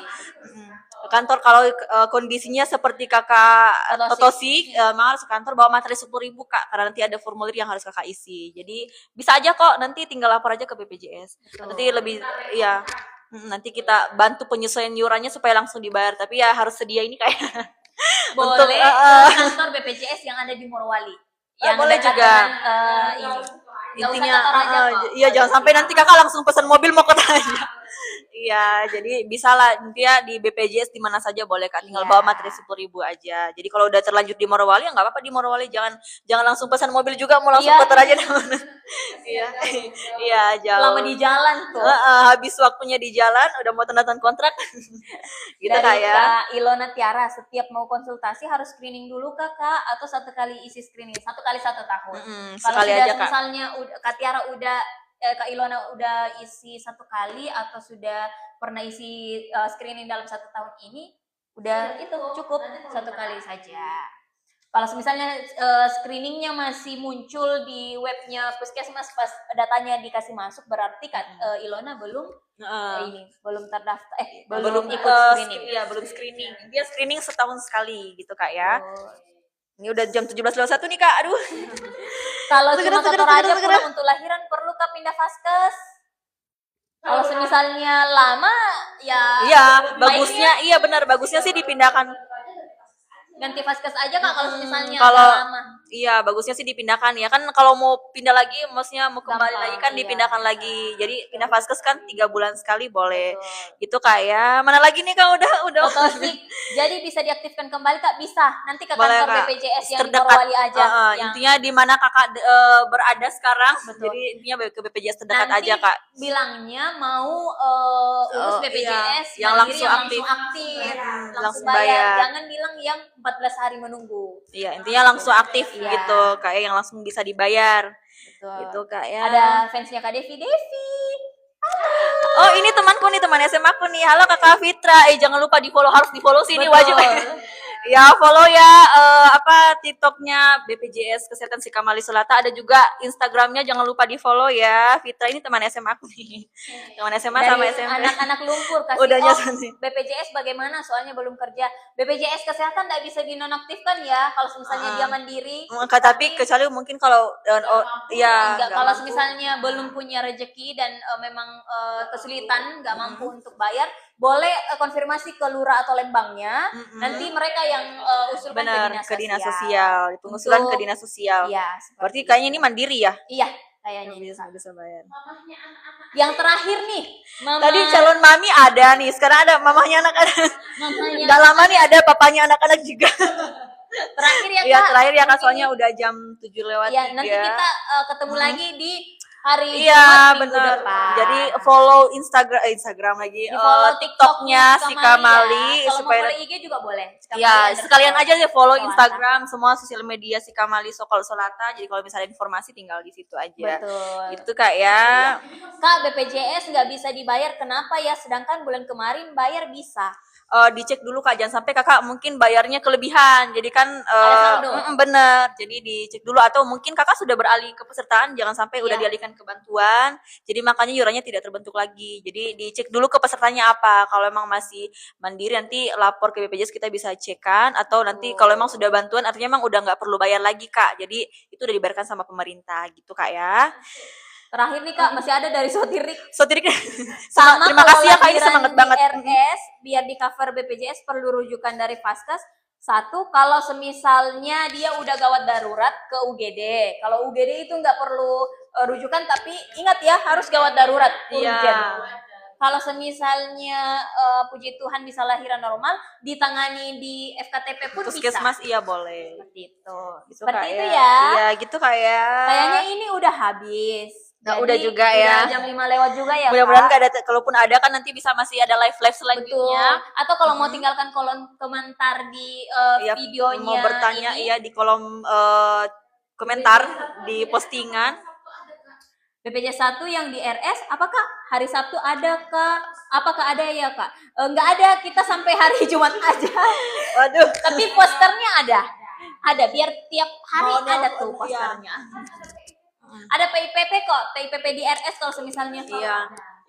Ke kantor kalau kondisinya seperti kakak Totosi, memang harus ke kantor bawa materi 10.000 Kak, karena nanti ada formulir yang harus kakak isi. Jadi bisa aja kok, nanti tinggal lapor aja ke BPJS. Nanti lebih, ya nanti kita bantu penyesuaian iurannya supaya langsung dibayar. Tapi ya harus sedia ini kayak boleh ke kantor BPJS yang ada di Morowali. Yang boleh juga. Intinya, iya jangan sampai nanti kakak langsung pesan mobil mau ke aja. Iya, jadi bisa lah dia di BPJS di mana saja boleh Kak, tinggal bawa materi 10.000 aja. Jadi kalau udah terlanjur di Morowali ya nggak apa-apa di Morowali, jangan langsung pesan mobil juga, mau langsung putar aja di mana. Iya, jauh. Lama di jalan tuh. Habis waktunya di jalan, udah mau tanda tangan kontrak. Gitu dari ya. Kak Ilona Tiara, setiap mau konsultasi harus screening dulu Kak, atau satu kali isi screening, 1 kali 1 tahun. Kalau sekali sudah aja Kak. misalnya Kak Tiara udah Kak Ilona udah isi 1 kali atau sudah pernah isi screening dalam 1 tahun ini, udah itu cukup 1 kali saja. Kalau misalnya screeningnya masih muncul di webnya Puskesmas pas datanya dikasih masuk, berarti Kak Ilona belum belum terdaftar, belum ikut screening. Iya, belum screening. Dia screening setahun sekali gitu Kak ya. Ini udah jam 17.21 nih Kak, aduh. Kalau cuma Toraja pulang untuk lahiran perlu Kak pindah vaskes. Kalau misalnya lama ya. Iya, bagusnya iya benar, bagusnya sih dipindahkan. Ganti vaskes aja Kak kalau misalnya lama. Iya, bagusnya sih dipindahkan ya kan, kalau mau pindah lagi maksudnya mau kembali lagi kan dipindahkan lagi. Jadi pindah vaskes kan 3 bulan sekali boleh. Gitu Kak ya. Mana lagi nih Kak udah Totosik. Jadi bisa diaktifkan kembali Kak, bisa. Nanti ke kantor BPJS yang di Morowali aja. Intinya di mana Kakak berada sekarang. Jadi intinya ke BPJS terdekat aja Kak. Bilangnya mau urus BPJS yang langsung aktif. Langsung bayar. Jangan bilang yang 14 hari menunggu. Iya, intinya langsung aktif gitu, kayak yang langsung bisa dibayar. Betul. Gitu Kak ya. Ada fansnya Kak Devi. Oh, ini temanku nih, teman SMA aku nih. Halo Kakak Fitra. Jangan lupa harus di-follow sini wajib. Ya, follow ya TikToknya BPJS Kesehatan Sikamali Selata, ada juga Instagramnya, jangan lupa di-follow ya. Fitra ini teman SMA aku nih. Teman SMA sama SMP. Anak-anak lumpur kasih Udahnya BPJS bagaimana? Soalnya belum kerja. BPJS Kesehatan nggak bisa dinonaktifkan ya kalau misalnya dia mandiri. Tapi kecuali mungkin kalau kalau misalnya belum punya rezeki dan memang kesulitan nggak mampu untuk bayar, boleh konfirmasi ke lurah atau lembangnya. Nanti mereka yang usulkan ke dinas sosial. Itu usulan ke dinas sosial. Iya. Berarti kayaknya ini mandiri ya? Iya, kayaknya bisa bayar. Yang terakhir nih, tadi calon mami ada nih, sekarang ada mamahnya anak-anak. Udah lama nih ada papanya anak-anak juga. Terakhir ya Kak. Iya, terakhir ya Kak, soalnya udah jam 7:03. Iya, nanti kita ketemu lagi di hari Jumat minggu depan. Jadi follow Instagram lagi, follow TikToknya Sikamali ya. Supaya follow IG juga boleh. Iya, sekalian aja sih follow Instagram, semua sosial media Sikamali Sokol Solata. Jadi kalau misalnya informasi tinggal di situ aja. Betul. Itu Kak ya. Kak, BPJS nggak bisa dibayar, kenapa ya? Sedangkan bulan kemarin bayar bisa. Dicek dulu Kak, jangan sampai Kakak mungkin bayarnya kelebihan. Jadi kan bener. Jadi dicek dulu, atau mungkin Kakak sudah beralih ke pesertaan, jangan sampai udah dialihkan ke bantuan. Jadi makanya iurannya tidak terbentuk lagi. Jadi dicek dulu ke pesertanya apa. Kalau emang masih mandiri nanti lapor ke BPJS, kita bisa cekkan, atau nanti kalau emang sudah bantuan artinya emang udah nggak perlu bayar lagi Kak. Jadi itu udah dibayarkan sama pemerintah gitu Kak ya. Terakhir nih Kak, masih ada dari Sotirik. Sama terima kasih ya Kak, ini semangat banget. RS biar di cover BPJS perlu rujukan dari Vaskes. 1, kalau semisalnya dia udah gawat darurat ke UGD. Kalau UGD itu nggak perlu rujukan, tapi ingat ya harus gawat darurat. Iya. Kalau semisalnya puji Tuhan bisa lahiran normal, ditangani di FKTP pun Puskesmas bisa. Iya boleh. Seperti itu. Gitu Seperti Kak itu ya. ya. Iya gitu Kak ya. Kayaknya ini udah habis. Nah, Jadi, udah juga ya. Udah jam 5 lewat juga ya, Mudah-mudahan Kak. nggak ada, kalaupun ada kan nanti bisa masih ada live selanjutnya. Betul. Atau kalau mau tinggalkan kolom komentar di Ya, videonya mau bertanya ini, ya di kolom komentar di postingan. BPJS 1 yang di RS, apakah hari Sabtu ada, Kak? Apakah ada ya, Kak? Nggak ada, kita sampai hari Jumat aja. Waduh. Tapi posternya ada. Ada, biar tiap hari Mau ada nelpon, tuh posternya. Ada PIPP kok, PIPP di RS kalau semisalnya.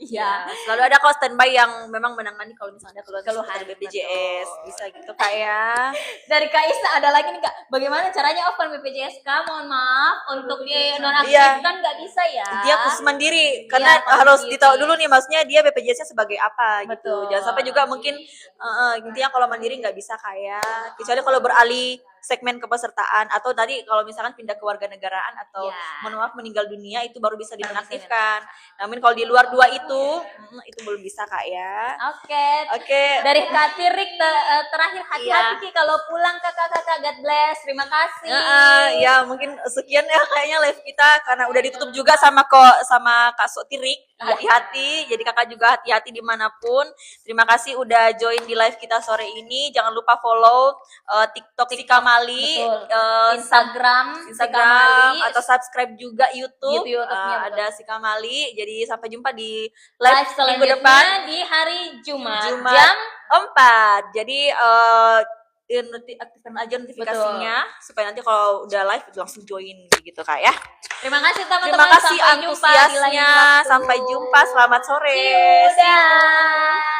Iya, selalu ada kok standby yang memang menangani kalau misalnya ada keluhan BPJS, bisa gitu Kak ya. Dari Kak Isa ada lagi nih Kak, bagaimana caranya off BPJS Kak? Mohon maaf, untuk di nonaktifkan nggak bisa ya. Dia khusus mandiri, karena harus ditahu dulu nih maksudnya dia BPJS-nya sebagai apa gitu. Jangan sampai juga mungkin intinya kalau mandiri nggak bisa Kak ya. Kecuali kalau beralih segmen kepesertaan atau tadi kalau misalkan pindah ke warga negaraan atau mohon maaf meninggal dunia itu baru bisa dinonaktifkan. Namun kalau di luar dua itu belum bisa Kak ya. Oke. Dari Kak Tirik terakhir hati-hati kalau pulang kakak-kakak, God bless, terima kasih. Ya mungkin sekian ya kayaknya live kita karena udah ditutup juga sama Kak Sok Tirik. Hati-hati, jadi kakak juga hati-hati dimanapun. Terima kasih udah join di live kita sore ini. Jangan lupa follow TikTok Sika Mali, Instagram atau subscribe juga YouTube ada Sika Mali. Jadi sampai jumpa di live minggu depan di hari Jumat jam 4. Jadi aktifkan aja notifikasinya supaya nanti kalau udah live langsung join gitu Kak ya. Terima kasih teman-teman. Terima kasih antusiasnya. Sampai jumpa. Selamat sore. See you.